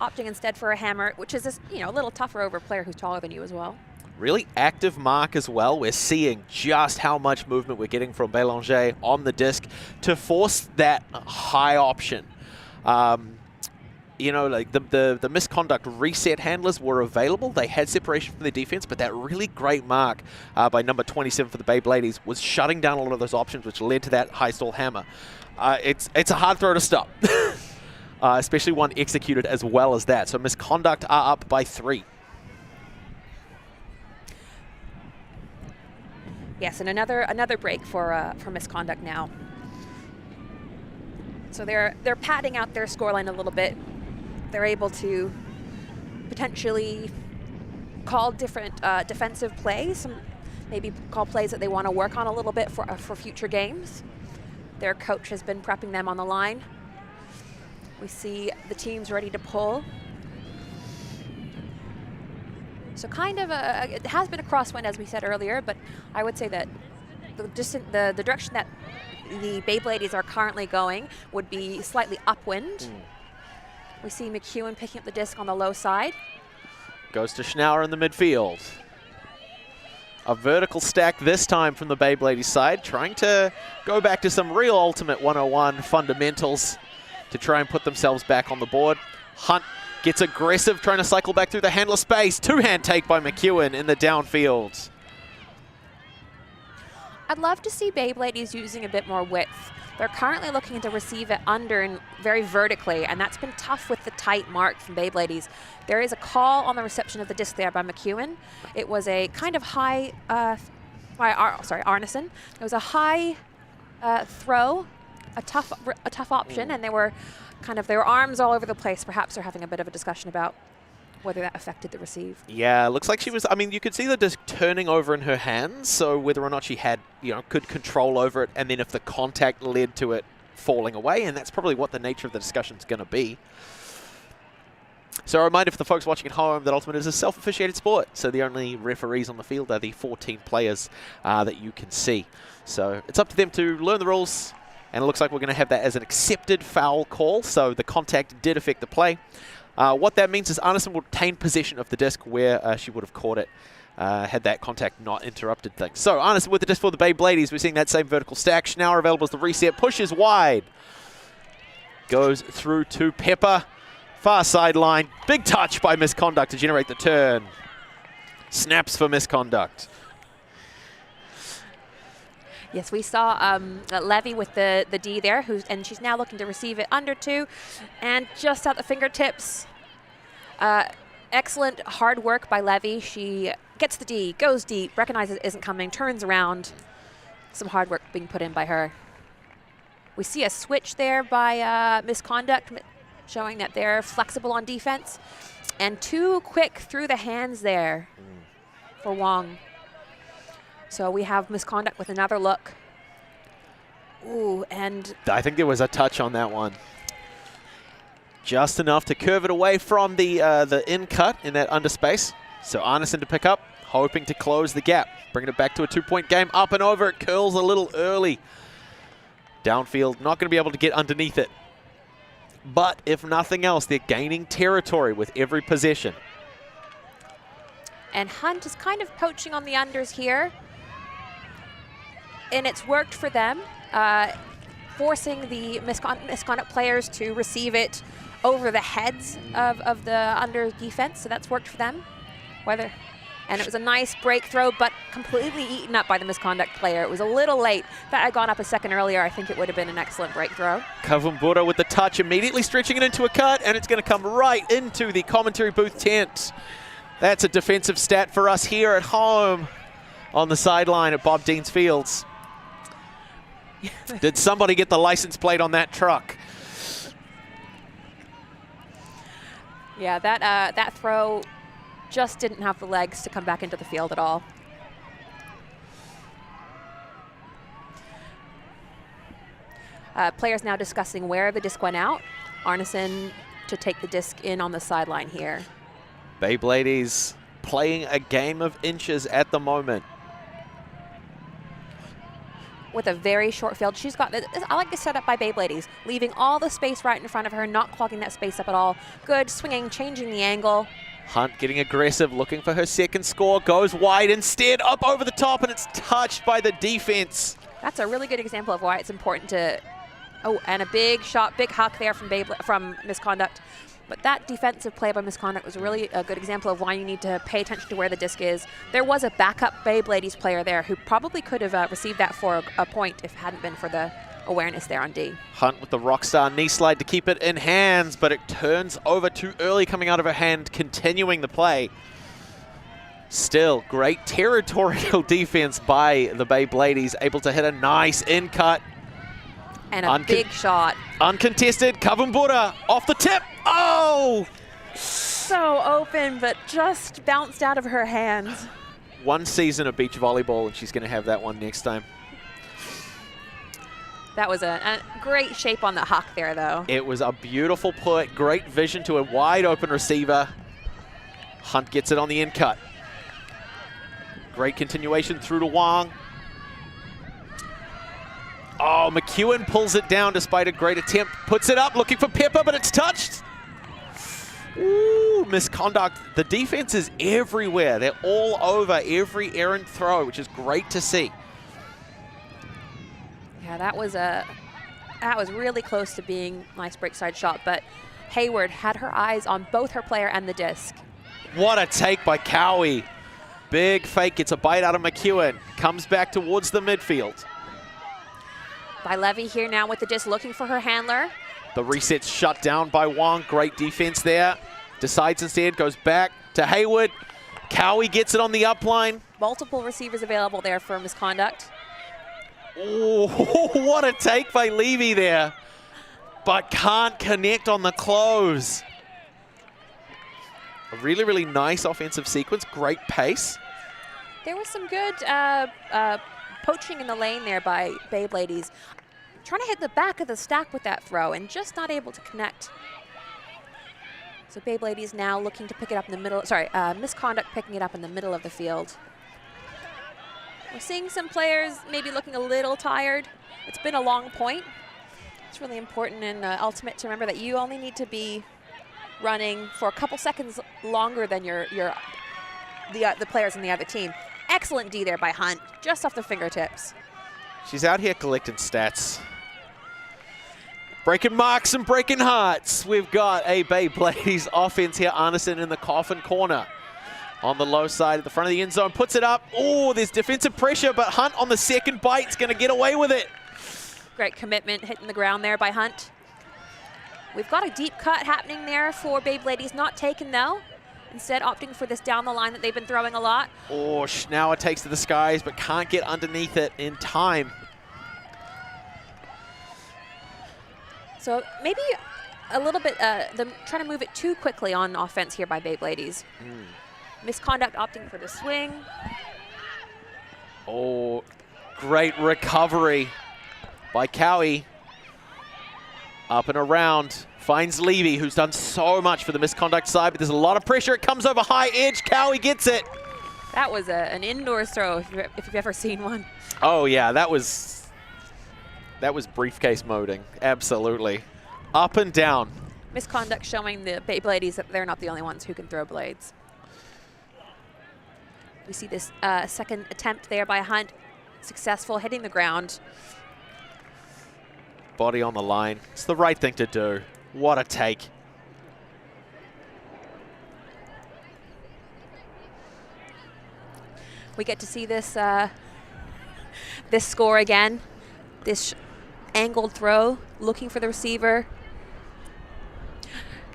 opting instead for a hammer, which is a little tougher over a player who's taller than you as well. Really active mark as well. We're seeing just how much movement we're getting from Bélanger on the disc to force that high option. You know, like the misconduct reset handlers were available. They had separation from the defense, but that really great mark by number 27 for the BeybLadies was shutting down a lot of those options, which led to that high stall hammer. It's a hard throw to stop, especially one executed as well as that. So misconduct are up by 3. Yes, and another break for misconduct now. So they're padding out their scoreline a little bit. They're able to potentially call different defensive plays, maybe call plays that they want to work on a little bit for future games. Their coach has been prepping them on the line. We see the teams ready to pull. So kind of it has been a crosswind, as we said earlier, but I would say that the direction that the BeybLadies are currently going would be slightly upwind. We see McEwen picking up the disc on the low side. Goes to Schnauer in the midfield. A vertical stack this time from the BeybLadies side, trying to go back to some real Ultimate 101 fundamentals to try and put themselves back on the board. Hunt gets aggressive, trying to cycle back through the handler space. Two-hand take by McEwen in the downfield. I'd love to see BeybLadies using a bit more width. They're currently looking to receive it under and very vertically, and that's been tough with the tight mark from BeybLadies. There is a call on the reception of the disc there by McEwen. It was a kind of high, Arneson. It was a high throw, a tough option, and they were their arms all over the place. Perhaps they're having a bit of a discussion about whether that affected the receive. Yeah, looks like she was, I mean, you could see the disc turning over in her hands, so whether or not she had, could control over it, and then if the contact led to it falling away, and that's probably what the nature of the discussion is going to be. So a reminder for the folks watching at home that Ultimate is a self-officiated sport, so the only referees on the field are the 14 players that you can see. So it's up to them to learn the rules, and it looks like we're going to have that as an accepted foul call, so the contact did affect the play. What that means is Arneson will retain possession of the disc where she would have caught it had that contact not interrupted things. So Arneson with the disc for the BeybLadies. We're seeing that same vertical stack. Schnauer available as the reset. Pushes wide. Goes through to Pepper. Far sideline. Big touch by Misconduct to generate the turn. Snaps for Misconduct. Yes, we saw Levy with the D there, and she's now looking to receive it under 2, and just at the fingertips. Excellent hard work by Levy. She gets the D, goes deep, recognizes it isn't coming, turns around. Some hard work being put in by her. We see a switch there by Misconduct, showing that they're flexible on defense, and too quick through the hands there for Wong. So we have Misconduct with another look. Ooh, and I think there was a touch on that one. Just enough to curve it away from the in cut in that underspace. So Arneson to pick up, hoping to close the gap. Bringing it back to a 2-point game. Up and over, it curls a little early. Downfield, not going to be able to get underneath it. But if nothing else, they're gaining territory with every possession. And Hunt is kind of poaching on the unders here. And it's worked for them, forcing the Misconduct players to receive it over the heads of the under defense. So that's worked for them. And it was a nice break throw, but completely eaten up by the Misconduct player. It was a little late. If that had gone up a second earlier, I think it would have been an excellent break throw. Kavumbura with the touch, immediately stretching it into a cut, and it's going to come right into the commentary booth tent. That's a defensive stat for us here at home on the sideline at Bob Dean's Fields. Did somebody get the license plate on that truck? Yeah, that throw just didn't have the legs to come back into the field at all. Players now discussing where the disc went out. Arneson to take the disc in on the sideline here. BeybLadies playing a game of inches at the moment. With a very short field. She's got, I like the setup by BeybLadies, leaving all the space right in front of her, not clogging that space up at all. Good, swinging, changing the angle. Hunt getting aggressive, looking for her second score, goes wide instead, up over the top, and it's touched by the defense. That's a really good example of why it's important to, oh, and a big shot, big huck there from Misconduct. But that defensive play by Misconduct was really a good example of why you need to pay attention to where the disc is. There was a backup BeybLadies player there who probably could have received that for a point if it hadn't been for the awareness there on D. Hunt with the rockstar knee slide to keep it in hands, but it turns over too early coming out of her hand, continuing the play. Still, great territorial defense by the BeybLadies, able to hit a nice in cut. And a big shot. Uncontested, Kavumbura off the tip. Oh! So open, but just bounced out of her hands. One season of beach volleyball, and she's going to have that one next time. That was a great shape on the huck there, though. It was a beautiful put, great vision to a wide open receiver. Hunt gets it on the in cut. Great continuation through to Wang. Oh, McEwen pulls it down despite a great attempt. Puts it up, looking for Pepper, but it's touched. Ooh, Misconduct. The defense is everywhere. They're all over every errant throw, which is great to see. Yeah, that was really close to being a nice break side shot, but Hayward had her eyes on both her player and the disc. What a take by Cowie. Big fake, gets a bite out of McEwen. Comes back towards the midfield. By Levy here now with the disc, looking for her handler. The reset's shut down by Wang. Great defense there. Decides instead, goes back to Hayward. Cowie gets it on the upline. Multiple receivers available there for Misconduct. Oh, what a take by Levy there. But can't connect on the close. A really, really nice offensive sequence. Great pace. There was some good poaching in the lane there by BeybLadies. Trying to hit the back of the stack with that throw and just not able to connect. So BeybLadies now looking to pick it up in the middle. Sorry, Misconduct picking it up in the middle of the field. We're seeing some players maybe looking a little tired. It's been a long point. It's really important in Ultimate to remember that you only need to be running for a couple seconds longer than the players in the other team. Excellent D there by Hunt, just off the fingertips. She's out here collecting stats. Breaking marks and breaking hearts. We've got a BeybLadies offense here. Arneson in the coffin corner. On the low side at the front of the end zone, puts it up. Oh, there's defensive pressure, but Hunt on the second bite is going to get away with it. Great commitment hitting the ground there by Hunt. We've got a deep cut happening there for BeybLadies, not taken though. Instead opting for this down the line that they've been throwing a lot. Oh, Schnauer takes to the skies, but can't get underneath it in time. So maybe a little bit, them trying to move it too quickly on offense here by BeybLadies. Misconduct opting for the swing. Oh, great recovery by Cowie. Up and around. Finds Levy, who's done so much for the Misconduct side, but there's a lot of pressure. It comes over high edge. Cowie gets it. That was an indoor throw, if you've ever seen one. Oh, yeah, that was briefcase moding. Absolutely. Up and down. Misconduct showing the BeybLadies that they're not the only ones who can throw blades. We see this second attempt there by Hunt. Successful, hitting the ground. Body on the line. It's the right thing to do. What a take. We get to see this this score again. This angled throw, looking for the receiver.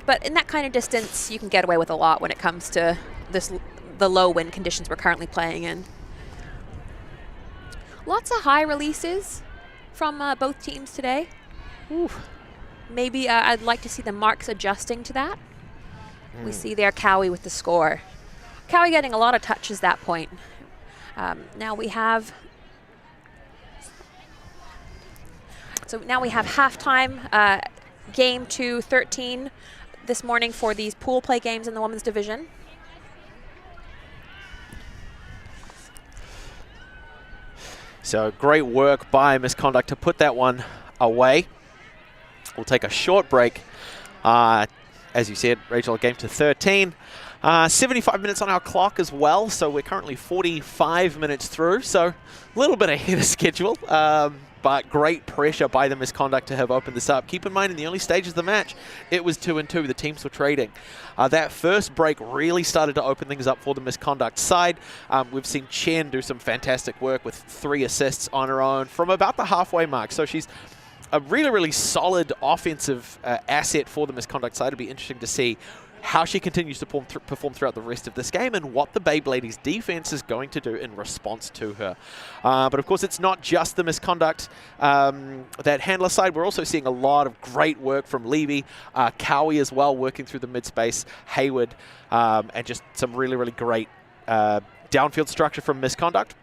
But in that kind of distance, you can get away with a lot when it comes to the low wind conditions we're currently playing in. Lots of high releases from both teams today. Ooh. Maybe I'd like to see the marks adjusting to that. We see there Cowie with the score. Cowie getting a lot of touches at that point. Now we have halftime, game 2-13 this morning for these pool play games in the women's division. So great work by Misconduct to put that one away. We'll take a short break. As you said, Rachel, game to 13. 75 minutes on our clock as well, so we're currently 45 minutes through, so a little bit ahead of schedule, but great pressure by the Misconduct to have opened this up. Keep in mind, in the early stages of the match, it was 2-2. The teams were trading. That first break really started to open things up for the Misconduct side. We've seen Chen do some fantastic work with 3 assists on her own from about the halfway mark, so she's a really, really solid offensive asset for the Misconduct side. It'll be interesting to see how she continues to perform throughout the rest of this game and what the BeybLadies defense is going to do in response to her. But of course, it's not just the Misconduct, that handler side. We're also seeing a lot of great work from Levy, Cowie as well, working through the mid-space, Hayward, and just some really, really great downfield structure from Misconduct.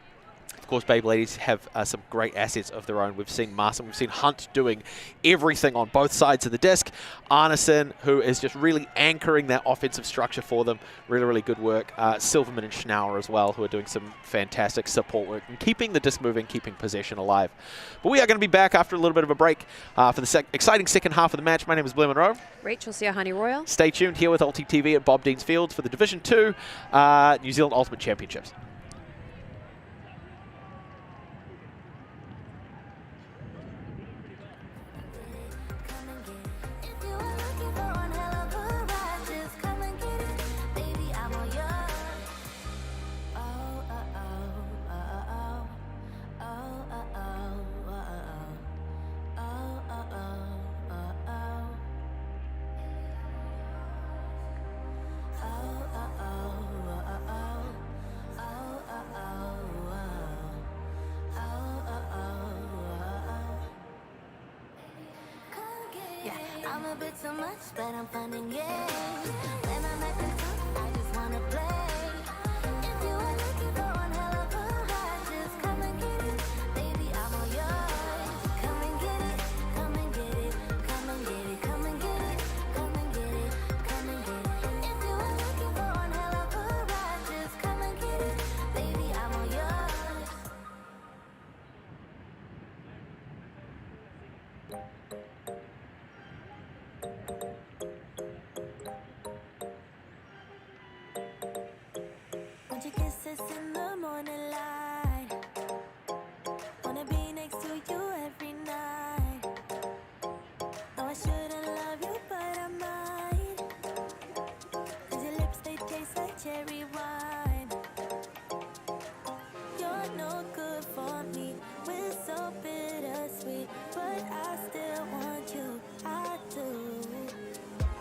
Of course, BeybLadies have some great assets of their own. We've seen Marcel, we've seen Hunt doing everything on both sides of the disc. Arneson, who is just really anchoring that offensive structure for them. Really, really good work. Silverman and Schnauer as well, who are doing some fantastic support work and keeping the disc moving, keeping possession alive. But we are going to be back after a little bit of a break for the exciting second half of the match. My name is Willem Garnier. Rachel Siahani Royal. Stay tuned here with Ulti TV at Bob Dean's Fields for the Division 2 New Zealand Ultimate Championships. I'm a bit too much, but I'm finding it. When I'm at the top, I just wanna play. If you are looking for one hell of a ride, just come and get it. Baby, I'm all yours. Come and get it, come and get it, come and get it, come and get it, come and get it, come and get it. If you are looking for one hell of a ride, just come and get it. Baby, I'm all yours. Want your kisses in the morning light. Wanna be next to you every night. No, I shouldn't love you, but I might. 'Cause your lips, they taste like cherry wine. You're no good for me. We're so bittersweet, but I still want you. I do.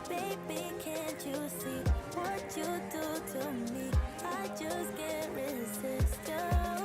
Baby, can't you see what you do to me? I just can't resist you.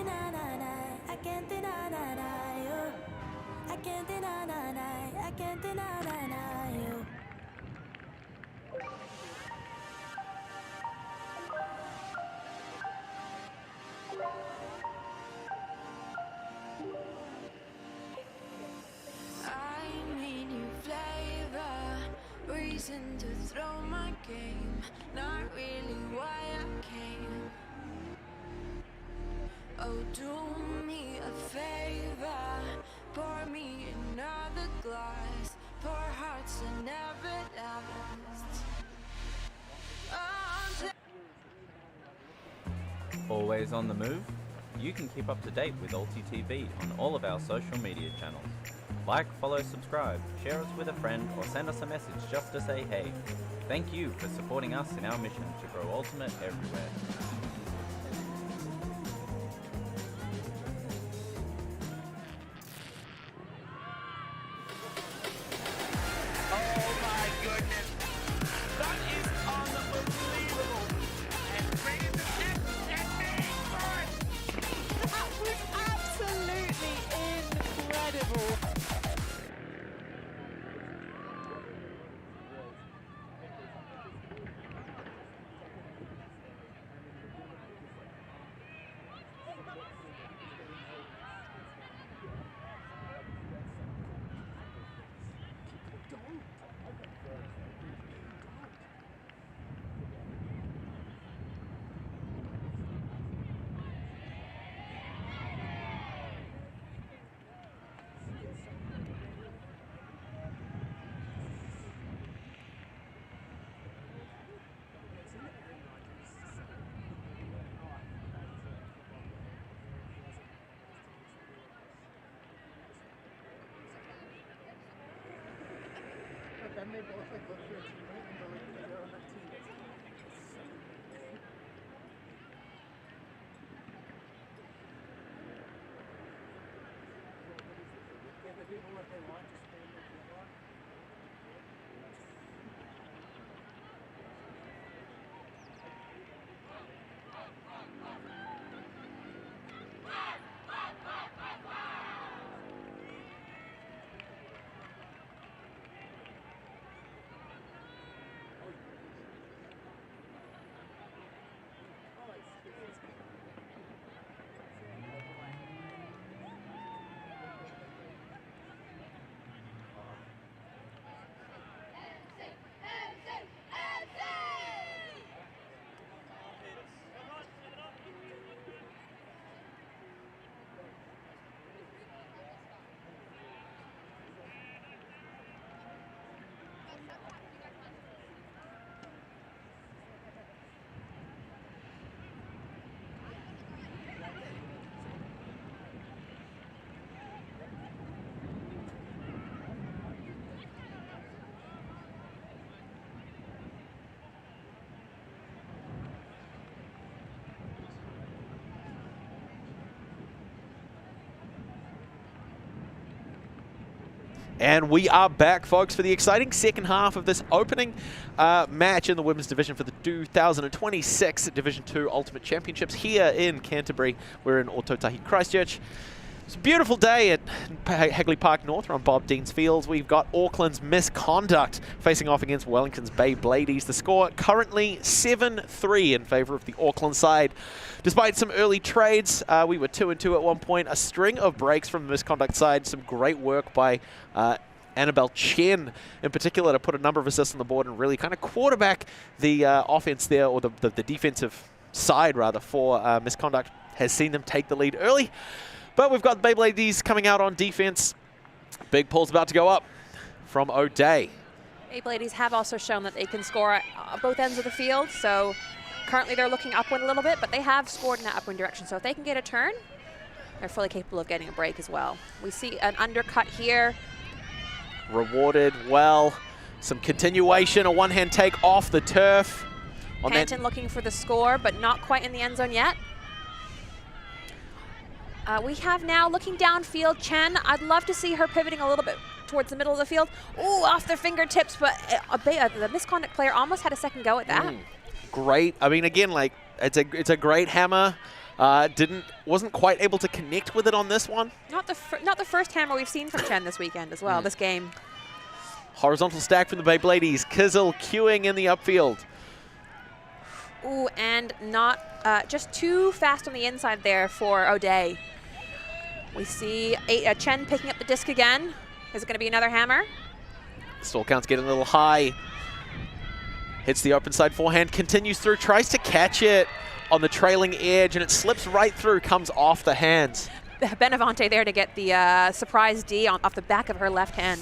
I can't deny you. I can't deny you. I need new flavor, reason to throw my game, not really why I came. Oh, do me a favor, pour me another glass, pour hearts that never last. Always on the move? You can keep up to date with Alti TV on all of our social media channels. Like, follow, subscribe, share us with a friend, or send us a message just to say hey. Thank you for supporting us in our mission to grow Ultimate everywhere. Then they both like look for a teammate and they're on that team. Yeah, the people what they want to stay in the block. And we are back, folks, for the exciting second half of this opening match in the women's division for the 2026 Division 2 Ultimate Championships here in Canterbury. We're in Ōtautahi, Christchurch. It's a beautiful day at Hagley Park North on Bob Dean's Fields. We've got Auckland's Misconduct facing off against Wellington's BeybLadies. The score currently 7-3 in favour of the Auckland side. Despite some early trades, we were 2-2 at one point. A string of breaks from the Misconduct side. Some great work by Annabelle Chen in particular to put a number of assists on the board and really kind of quarterback the offense there, or the defensive side rather, for Misconduct. Has seen them take the lead early. But we've got the BeybLadies coming out on defense. Big pull's about to go up from O'Day. BeybLadies have also shown that they can score at both ends of the field. So currently they're looking upwind a little bit, but they have scored in that upwind direction. So if they can get a turn, they're fully capable of getting a break as well. We see an undercut here. Rewarded well. Some continuation, a one-hand take off the turf. Panton looking for the score, but not quite in the end zone yet. We have now, looking downfield, Chen. I'd love to see her pivoting a little bit towards the middle of the field. Ooh, off their fingertips, but the Misconduct player almost had a second go at that. Great. I mean, again, like, It's a great hammer. Wasn't quite able to connect with it on this one. Not the first hammer we've seen from Chen this weekend as well, this game. Horizontal stack from the BeybLadies. Kizzle queuing in the upfield. Ooh, and not just too fast on the inside there for O'Day. We see Chen picking up the disc again. Is it going to be another hammer? Stall count's getting a little high. Hits the open side forehand, continues through, tries to catch it on the trailing edge, and it slips right through, comes off the hands. Benavente there to get the surprise D off the back of her left hand.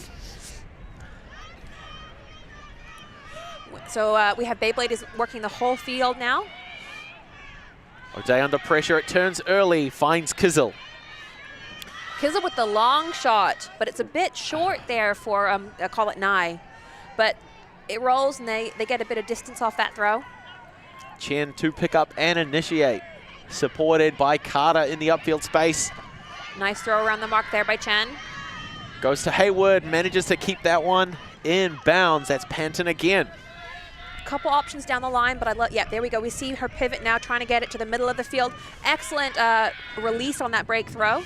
So we have BeybLadies working the whole field now. O'Day under pressure, it turns early, finds Kizzle. Kizzle with the long shot, but it's a bit short there for, call it Nye. But it rolls and they get a bit of distance off that throw. Chen to pick up and initiate. Supported by Carter in the upfield space. Nice throw around the mark there by Chen. Goes to Hayward, manages to keep that one in bounds. That's Panton again. Couple options down the line, but yeah, there we go. We see her pivot now, trying to get it to the middle of the field. Excellent release on that break throw.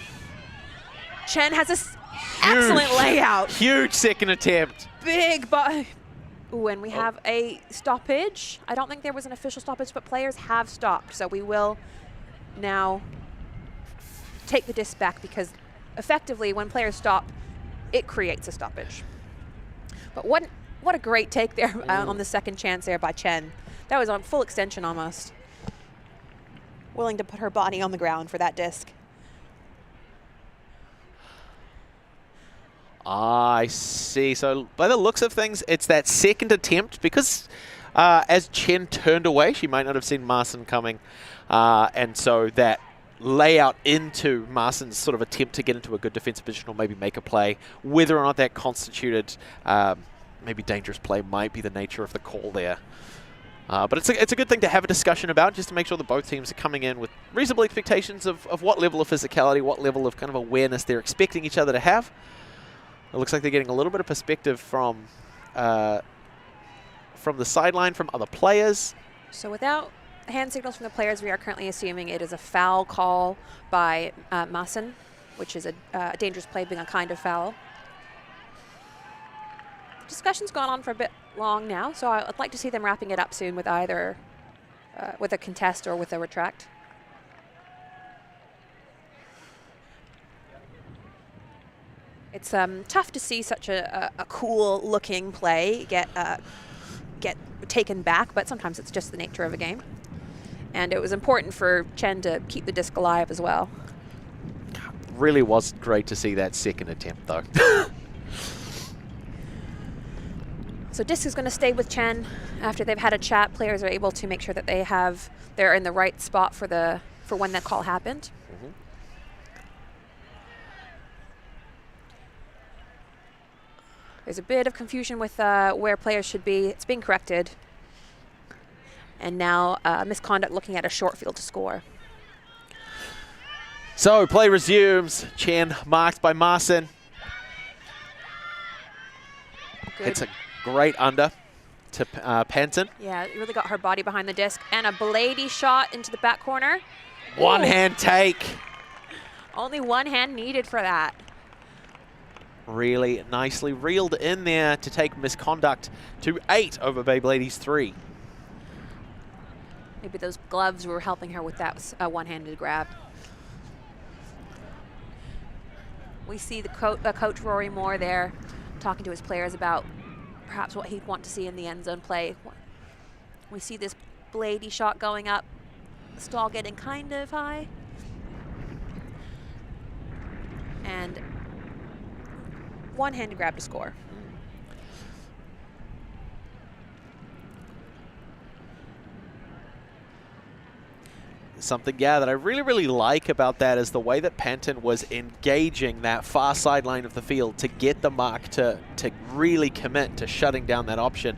Chen has an excellent layout. Huge second attempt. Big Ooh, and we have a stoppage. I don't think there was an official stoppage, but players have stopped. So we will now take the disc back, because effectively when players stop, it creates a stoppage. But what a great take there on the second chance there by Chen. That was on full extension almost. Willing to put her body on the ground for that disc. I see. So by the looks of things, it's that second attempt, because as Chen turned away, she might not have seen Marcel coming. And so that layout into Marcel's sort of attempt to get into a good defensive position or maybe make a play, whether or not that constituted maybe dangerous play might be the nature of the call there. But it's a good thing to have a discussion about, just to make sure that both teams are coming in with reasonable expectations of what level of physicality, what level of kind of awareness they're expecting each other to have. It looks like they're getting a little bit of perspective from the sideline from other players. So without hand signals from the players, we are currently assuming it is a foul call by Marcel, which is a dangerous play, being a kind of foul. Discussion's gone on for a bit long now, so I'd like to see them wrapping it up soon with either with a contest or with a retract. It's tough to see such a cool-looking play get taken back, but sometimes it's just the nature of a game. And it was important for Chen to keep the disc alive as well. Really was great to see that second attempt, though. So disc is going to stay with Chen. After they've had a chat, players are able to make sure that they're in the right spot for when that call happened. Mm-hmm. There's a bit of confusion with where players should be. It's being corrected. And now Misconduct looking at a short field to score. So play resumes. Chen marked by Marcel. It's a great under to Panton. Yeah, it really got her body behind the disc. And a Blady shot into the back corner. One Ooh. hand take. Only one hand needed for that. Really nicely reeled in there to take Misconduct to 8 over BeybLadies 3. Maybe those gloves were helping her with that one-handed grab. We see the coach Rory Moore there talking to his players about perhaps what he'd want to see in the end zone play. We see this Blady shot going up, the stall getting kind of high. And one-handed grab to score. Something, yeah, that I really like about that is the way that Panton was engaging that far sideline of the field to get the mark to really commit to shutting down that option.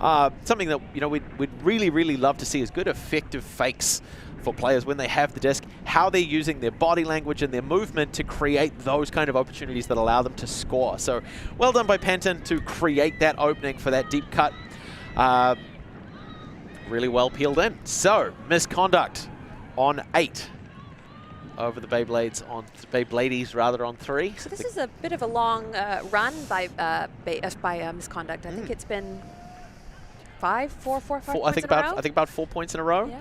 Something that, you know, we'd really love to see is good effective fakes for players when they have the disc, how they're using their body language and their movement to create those kind of opportunities that allow them to score. So well done by Panton to create that opening for that deep cut. really well peeled in. So, Misconduct on 8 over the BeybLadies rather on 3. So this is a bit of a long run by Misconduct. I think it's been 5 points in a row. I think about 4 points in a row. Yeah.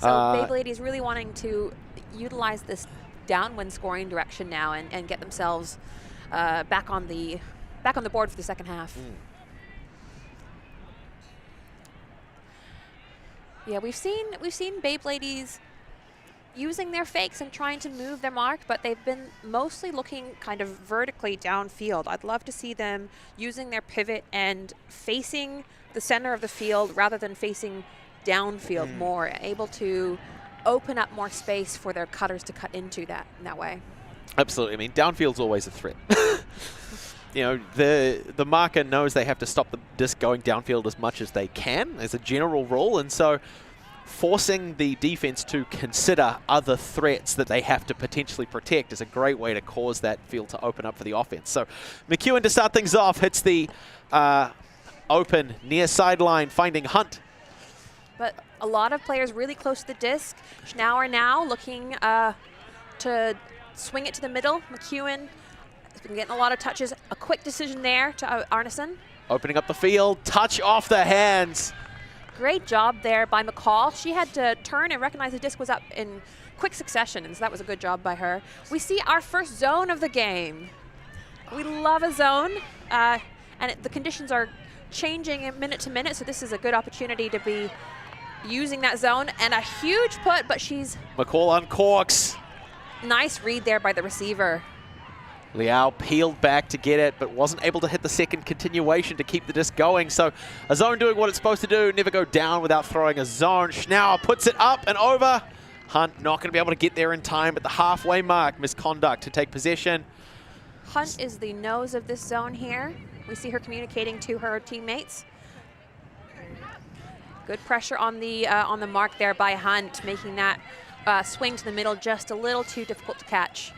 So BeybLadies really wanting to utilize this downwind scoring direction now and get themselves back on the board for the second half. Yeah, we've seen BeybLadies using their fakes and trying to move their mark, but they've been mostly looking kind of vertically downfield. I'd love to see them using their pivot and facing the center of the field rather than facing downfield more, able to open up more space for their cutters to cut into in that way. Absolutely. I mean, downfield's always a threat. You know, the marker knows they have to stop the disc going downfield as much as they can as a general rule, and so forcing the defense to consider other threats that they have to potentially protect is a great way to cause that field to open up for the offense. So McEwen to start things off hits the open near sideline, finding Hunt. But a lot of players really close to the disc. Schnauer now looking to swing it to the middle. McEwen has been getting a lot of touches. A quick decision there to Arneson. Opening up the field, touch off the hands. Great job there by Mickael. She had to turn and recognize the disc was up in quick succession, and so that was a good job by her. We see our first zone of the game. We love a zone, and the conditions are changing minute to minute, so this is a good opportunity to be using that zone. And a huge put, but she's... Mickael uncorks. Nice read there by the receiver. Liao peeled back to get it, but wasn't able to hit the second continuation to keep the disc going. So a zone doing what it's supposed to do, never go down without throwing a zone. Schnauer puts it up and over. Hunt not going to be able to get there in time at the halfway mark. Misconduct to take possession. Hunt is the nose of this zone here. We see her communicating to her teammates. Good pressure on the mark there by Hunt, making that swing to the middle just a little too difficult to catch.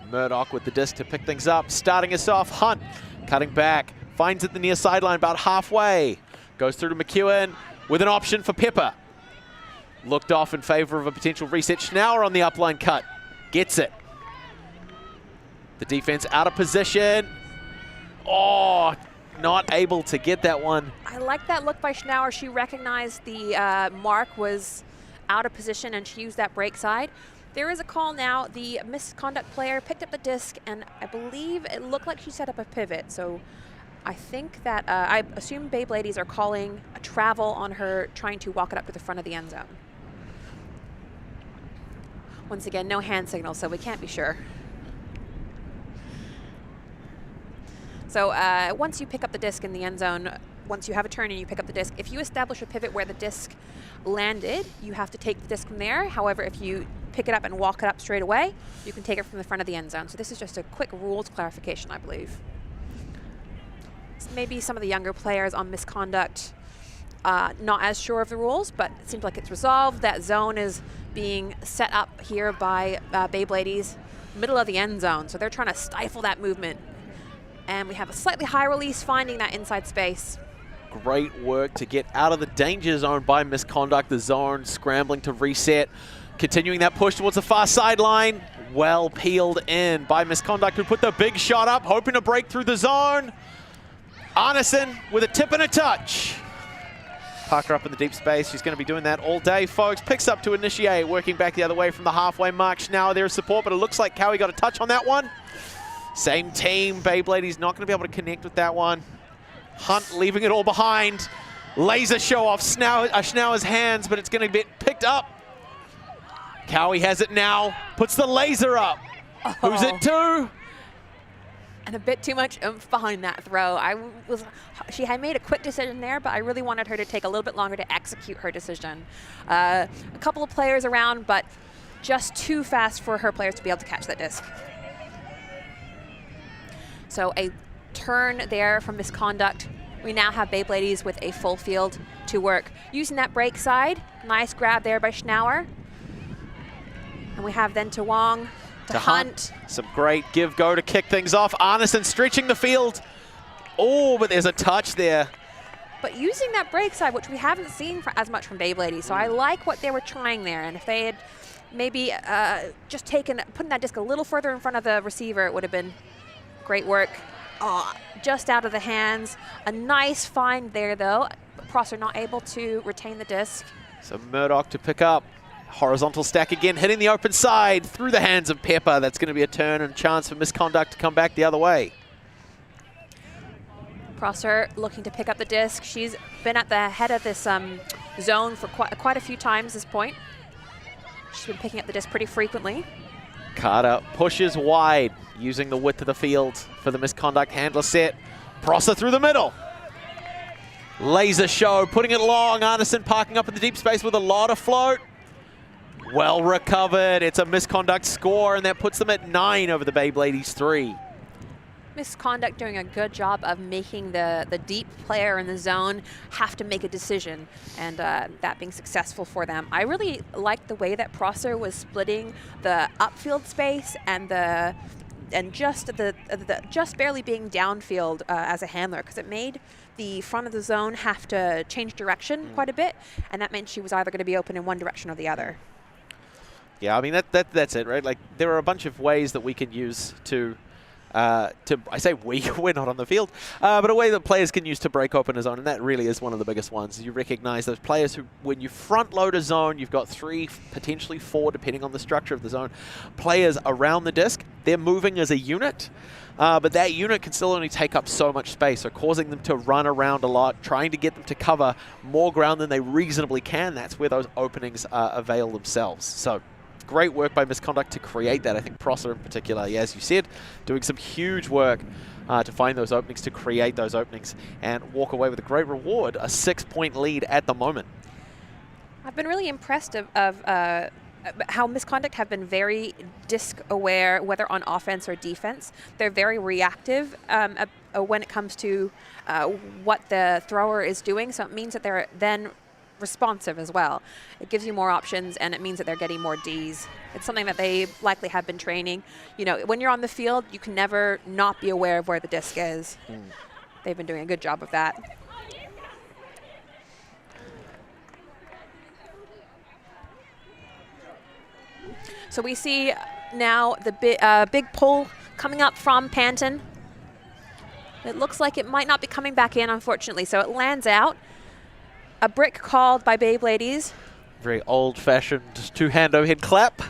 Murdoch with the disc to pick things up, starting us off. Hunt cutting back, finds it the near sideline about halfway. Goes through to McEwen with an option for Pepper. Looked off in favor of a potential reset. Schnauer on the upline cut, gets it. The defense out of position. Oh, not able to get that one. I like that look by Schnauer. She recognized the mark was out of position and she used that break side. There is a call now. The Misconduct player picked up the disc, and I believe it looked like she set up a pivot. So I think that, I assume BeybLadies are calling a travel on her trying to walk it up to the front of the end zone. Once again, no hand signal, so we can't be sure. So once you pick up the disc in the end zone, once you have a turn and you pick up the disc, if you establish a pivot where the disc landed, you have to take the disc from there. However, if you pick it up and walk it up straight away, you can take it from the front of the end zone. So this is just a quick rules clarification, I believe. So maybe some of the younger players on Misconduct not as sure of the rules, but it seems like it's resolved. That zone is being set up here by BeybLadies, middle of the end zone. So they're trying to stifle that movement. And we have a slightly high release, finding that inside space. Great work to get out of the danger zone by Misconduct. The zone scrambling to reset. Continuing that push towards the far sideline. Well peeled in by Misconduct, who put the big shot up, hoping to break through the zone. Arneson with a tip and a touch. Parker up in the deep space. She's going to be doing that all day, folks. Picks up to initiate, working back the other way from the halfway mark. Now there's support, but it looks like Cowie got a touch on that one. Same team. BeybLadies not going to be able to connect with that one. Hunt leaving it all behind. Laser show off Schnauer's hands, but it's going to get picked up. Cowie has it now. Puts the laser up. Oh. Who's it to? And a bit too much oomph behind that throw. She had made a quick decision there, but I really wanted her to take a little bit longer to execute her decision. A couple of players around, but just too fast for her players to be able to catch that disc. So a turn there from Misconduct. We now have BeybLadies with a full field to work. Using that break side, nice grab there by Schnauer. And we have then to Wong, to Hunt. Some great give-go to kick things off. Arneson stretching the field. Oh, but there's a touch there. but using that break side, which we haven't seen as much from BeybLadies. So I like what they were trying there. And if they had maybe just putting that disc a little further in front of the receiver, it would have been great work. Just out of the hands. A nice find there, though. Prosser not able to retain the disc. So Murdoch to pick up. Horizontal stack again, hitting the open side through the hands of Pepper. That's going to be a turn and chance for Misconduct to come back the other way. Prosser looking to pick up the disc. She's been at the head of this zone for quite a few times this point. She's been picking up the disc pretty frequently. Carter pushes wide, using the width of the field for the Misconduct handler set. Prosser through the middle. Laser show, putting it long. Augustin parking up in the deep space with a lot of float. Well recovered. It's a Misconduct score, and that puts them at 9 over the BeybLadies 3. Misconduct doing a good job of making the deep player in the zone have to make a decision, and that being successful for them. I really liked the way that Prosser was splitting the upfield space and just barely being downfield as a handler, because it made the front of the zone have to change direction quite a bit, and that meant she was either going to be open in one direction or the other. Yeah, I mean, that's it, right? Like, there are a bunch of ways that we can use to I say we're not on the field, but a way that players can use to break open a zone, and that really is one of the biggest ones. You recognize those players who, when you front load a zone, you've got 3, potentially 4, depending on the structure of the zone, players around the disc. They're moving as a unit, but that unit can still only take up so much space, so causing them to run around a lot, trying to get them to cover more ground than they reasonably can. That's where those openings avail themselves. So great work by Misconduct to create that. I think Prosser in particular, as you said, doing some huge work to find those openings, to create those openings, and walk away with a great reward, a 6-point lead at the moment. I've been really impressed of how Misconduct have been very disc aware, whether on offense or defense. They're very reactive when it comes to what the thrower is doing, so it means that they're then responsive as well. It gives you more options, and it means that they're getting more Ds. It's something that they likely have been training. You know, when you're on the field, you can never not be aware of where the disc is. They've been doing a good job of that. So we see now the big pull coming up from Panton. It looks like it might not be coming back in, unfortunately, so it lands out. A brick called by BeybLadies. Very old-fashioned two-hand overhead clap.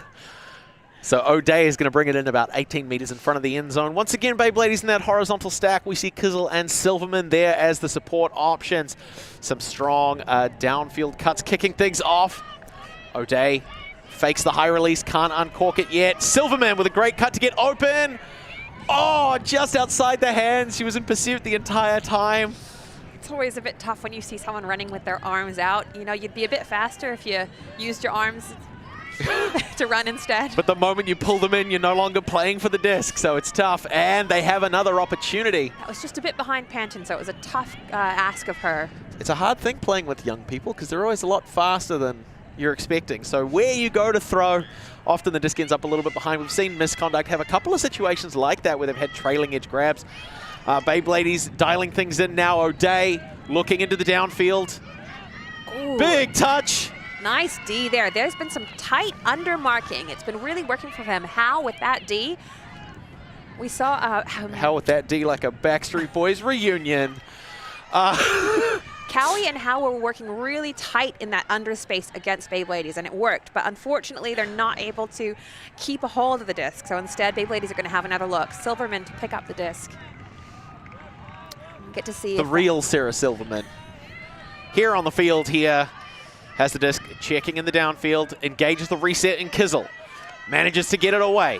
So O'Day is going to bring it in about 18 meters in front of the end zone. Once again, BeybLadies in that horizontal stack. We see Kizel and Silverman there as the support options. Some strong downfield cuts kicking things off. O'Day fakes the high release, can't uncork it yet. Silverman with a great cut to get open. Oh, just outside the hands. She was in pursuit the entire time. It's always a bit tough when you see someone running with their arms out. You know, you'd be a bit faster if you used your arms to run instead. But the moment you pull them in, you're no longer playing for the disc, so it's tough. And they have another opportunity. That was just a bit behind Panton, so it was a tough ask of her. It's a hard thing playing with young people because they're always a lot faster than you're expecting. So where you go to throw, often the disc ends up a little bit behind. We've seen Misconduct have a couple of situations like that where they've had trailing edge grabs. BeybLadies dialing things in now. O'Day looking into the downfield. Ooh. Big touch. Nice D there. There's been some tight undermarking. It's been really working for him. How with that D? We saw... How with that D, like a Backstreet Boys reunion. Cowie and Howe were working really tight in that underspace against BeybLadies, and it worked. But unfortunately, they're not able to keep a hold of the disc. So instead, BeybLadies are going to have another look. Silverman to pick up the disc. Get to see the real Sarah Silverman. Here on the field here, has the disc checking in the downfield, engages the reset in Kizel. Manages to get it away.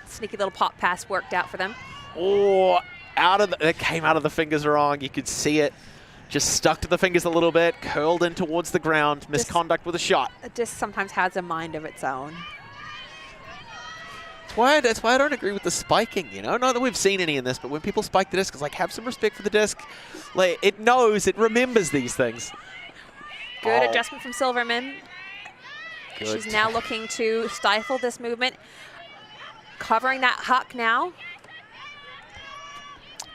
Sneaky little pop pass worked out for them. Oh, it came out of the fingers wrong. You could see it. Just stuck to the fingers a little bit, curled in towards the ground. Misconduct with a shot. A disc sometimes has a mind of its own. That's why I don't agree with the spiking, you know? Not that we've seen any in this, but when people spike the disc, it's like, have some respect for the disc. Like, it knows, it remembers these things. Good adjustment from Silverman. Good. She's now looking to stifle this movement. Covering that huck now.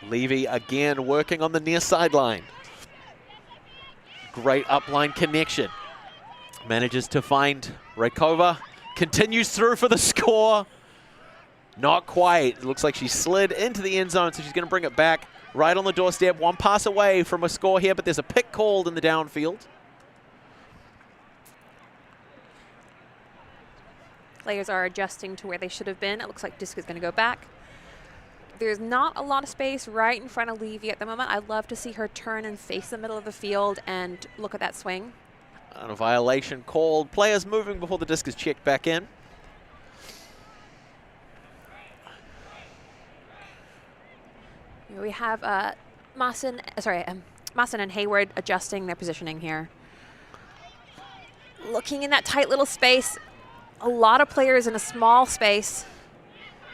Levy again working on the near sideline. Great upline connection. Manages to find Rakova. Continues through for the score. Not quite. It looks like she slid into the end zone, so she's going to bring it back right on the doorstep. One pass away from a score here, but there's a pick called in the downfield. Players are adjusting to where they should have been. It looks like disc is going to go back. There's not a lot of space right in front of Levy at the moment. I'd love to see her turn and face the middle of the field and look at that swing. And a violation called. Players moving before the disc is checked back in. We have Maassen and Hayward adjusting their positioning here. Looking in that tight little space. A lot of players in a small space.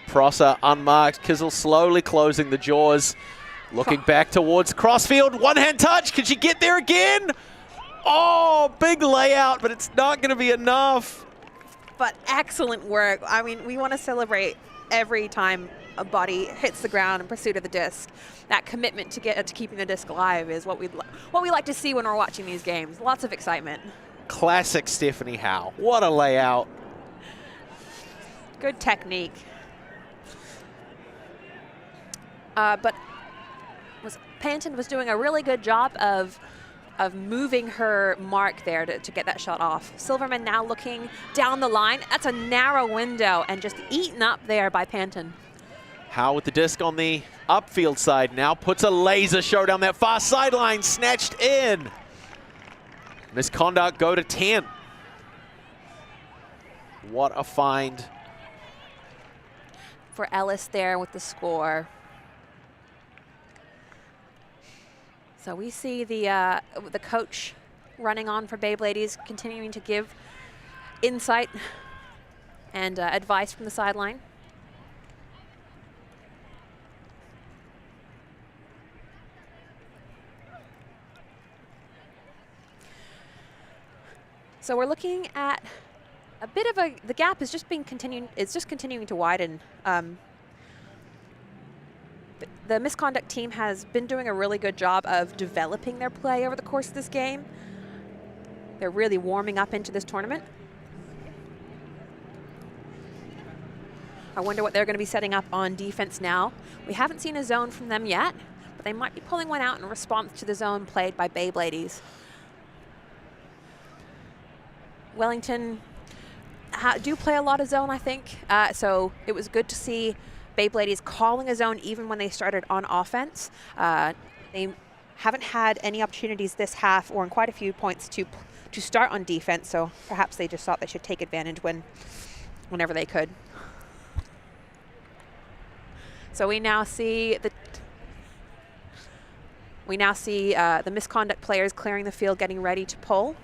Prosser unmarked. Kizzle slowly closing the jaws. Looking back towards crossfield. One-hand touch. Can she get there again? Oh, big layout, but it's not going to be enough. But excellent work. I mean, we want to celebrate every time a body hits the ground in pursuit of the disc. That commitment to keeping the disc alive is what we like to see when we're watching these games. Lots of excitement. Classic Stephanie Howe. What a layout. Good technique. But Panton was doing a really good job of moving her mark there to get that shot off. Silverman now looking down the line. That's a narrow window and just eaten up there by Panton. Howe with the disc on the upfield side now puts a laser show down that far sideline, snatched in. Misconduct go to 10. What a find. For Ellis there with the score. So we see the coach running on for BeybLadies, continuing to give insight and advice from the sideline. So we're looking at a bit of the gap is just continuing to widen. The Misconduct team has been doing a really good job of developing their play over the course of this game. They're really warming up into this tournament. I wonder what they're going to be setting up on defense now. We haven't seen a zone from them yet, but they might be pulling one out in response to the zone played by BeybLadies. Wellington do play a lot of zone, I think. So it was good to see BeybLadies calling a zone even when they started on offense. They haven't had any opportunities this half or in quite a few points to start on defense, so perhaps they just thought they should take advantage whenever they could. So we now see the Misconduct players clearing the field, getting ready to pull.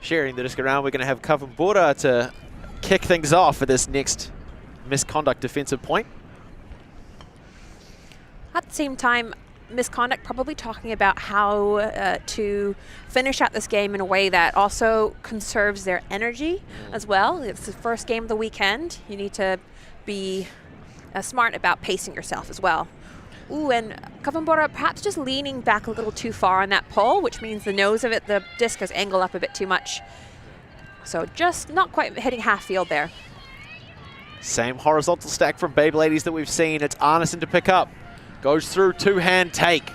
Sharing the disc around, we're going to have Kavumbura to kick things off for this next Misconduct defensive point. At the same time, Misconduct probably talking about how to finish out this game in a way that also conserves their energy as well. It's the first game of the weekend. You need to be smart about pacing yourself as well. Ooh, and Kavumbura perhaps just leaning back a little too far on that pull, which means the nose of it, the disc is angled up a bit too much. So just not quite hitting half field there. Same horizontal stack from BeybLadies that we've seen. It's Arneson to pick up. Goes through, two-hand take.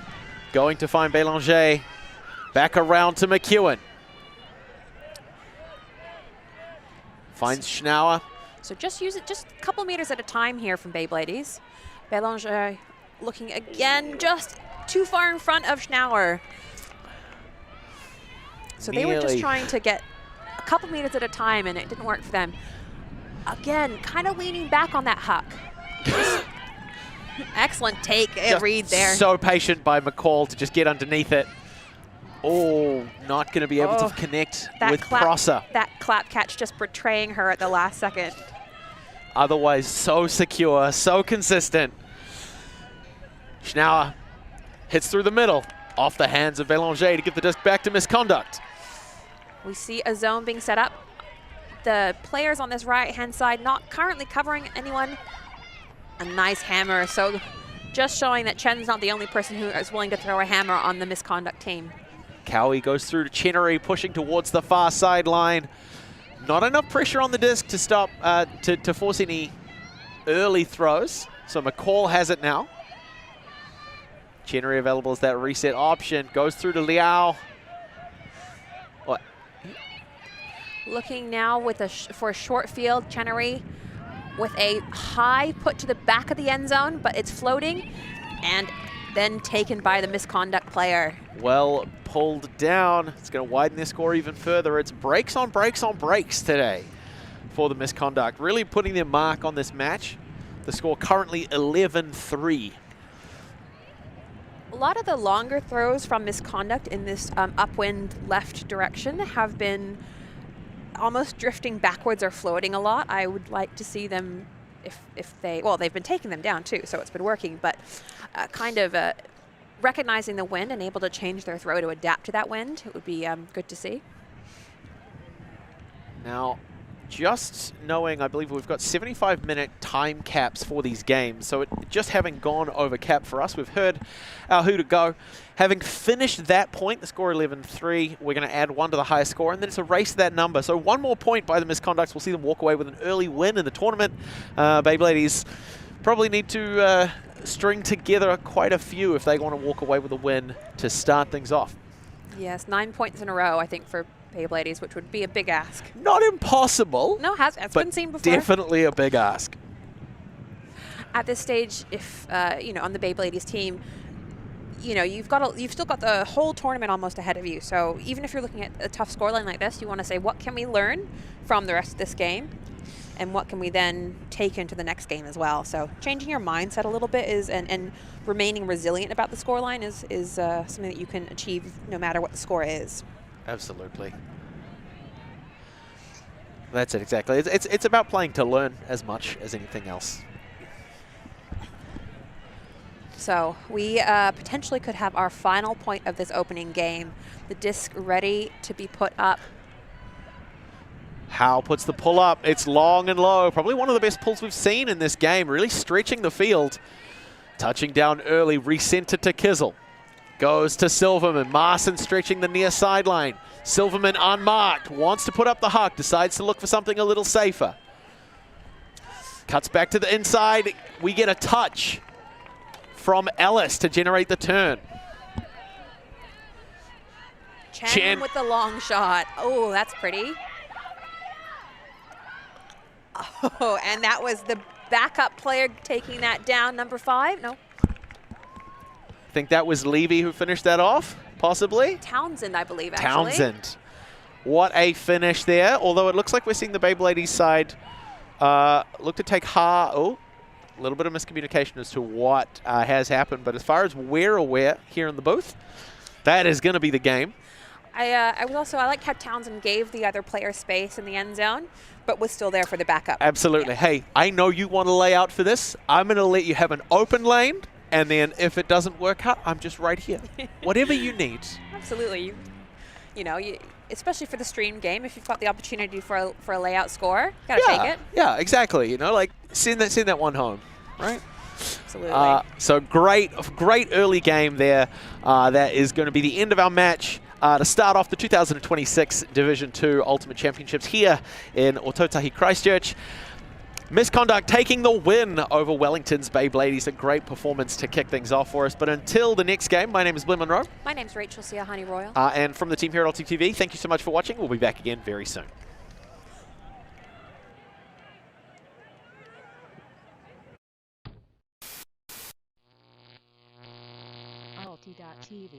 Going to find Bélanger. Back around to McEwen. Finds Schnauer. So just use it just a couple meters at a time here from BeybLadies. Bélanger looking again just too far in front of Schnauer. So they were just trying to get a couple meters at a time and it didn't work for them. Again, kind of leaning back on that huck. Excellent take and read there. So patient by Mickael to just get underneath it. Oh, not going to be able to connect with Prosser. That clap catch just betraying her at the last second. Otherwise, so secure, so consistent. Schnauer hits through the middle, off the hands of Bélanger to give the disc back to Misconduct. We see a zone being set up. the players on this right-hand side not currently covering anyone. A nice hammer. So just showing that Chen's not the only person who is willing to throw a hammer on the Misconduct team. Cowie goes through to Chenery, pushing towards the far sideline. Not enough pressure on the disc to stop, to force any early throws. So Mickael has it now. Chenery available as that reset option. Goes through to Liao. What? Looking now with for a short field, Chenery with a high put to the back of the end zone, but it's floating and then taken by the Misconduct player. Well pulled down. It's going to widen their score even further. It's breaks on breaks on breaks today for the Misconduct. Really putting their mark on this match. The score currently 11-3. A lot of the longer throws from Misconduct in this upwind left direction have been almost drifting backwards or floating a lot. I would like to see them, if they, well, they've been taking them down too, so it's been working, but kind of recognizing the wind and able to change their throw to adapt to that wind, it would be good to see. Now, just knowing, I believe we've got 75-minute time caps for these games, so just having gone over cap for us, we've heard our who to go. Having finished that point, the score 11-3, we're going to add one to the highest score, and then it's a race to that number. So one more point by the Misconducts will see them walk away with an early win in the tournament. BeybLadies probably need to string together quite a few if they want to walk away with a win to start things off. Yes, 9 points in a row, I think, for BeybLadies, which would be a big ask. Not impossible. No, it's been seen before. Definitely a big ask. At this stage, if you know, on the BeybLadies team, you know, you've still got the whole tournament almost ahead of you. So even if you're looking at a tough scoreline like this, you want to say, what can we learn from the rest of this game, and what can we then take into the next game as well? So changing your mindset a little bit is, and remaining resilient about the scoreline is something that you can achieve no matter what the score is. Absolutely. That's it, exactly. It's about playing to learn as much as anything else. So we potentially could have our final point of this opening game. The disc ready to be put up. Howe puts the pull up. It's long and low. Probably one of the best pulls we've seen in this game. Really stretching the field. Touching down early, recentered to Kizzle. Goes to Silverman. Marcin stretching the near sideline. Silverman unmarked. Wants to put up the huck. Decides to look for something a little safer. Cuts back to the inside. We get a touch from Ellis to generate the turn. Chen with the long shot. Oh, that's pretty. Oh, and that was the backup player taking that down, number 5. No. I think that was Levy who finished that off, possibly. Townsend, I believe, actually. Townsend. What a finish there. Although it looks like we're seeing the BeybLadies side look to take a little bit of miscommunication as to what has happened. But as far as we're aware here in the booth, that is going to be the game. I like how Townsend gave the other player space in the end zone, but was still there for the backup. Absolutely. Yeah. Hey, I know you want to lay out for this. I'm going to let you have an open lane, and then if it doesn't work out, I'm just right here. Whatever you need. Absolutely. You know, especially for the stream game, if you've got the opportunity for a layout score, gotta take it. Yeah, exactly. You know, like send that one home, right? Absolutely. So great early game there. That is going to be the end of our match. To start off the 2026 Division 2 Ultimate Championships here in Ototahi, Christchurch. Misconduct taking the win over Wellington's BeybLadies. A great performance to kick things off for us. But until the next game, my name is Blin Monroe. My name's Rachel Siahani Royal. And from the team here at LTTV, thank you so much for watching. We'll be back again very soon. Alti.tv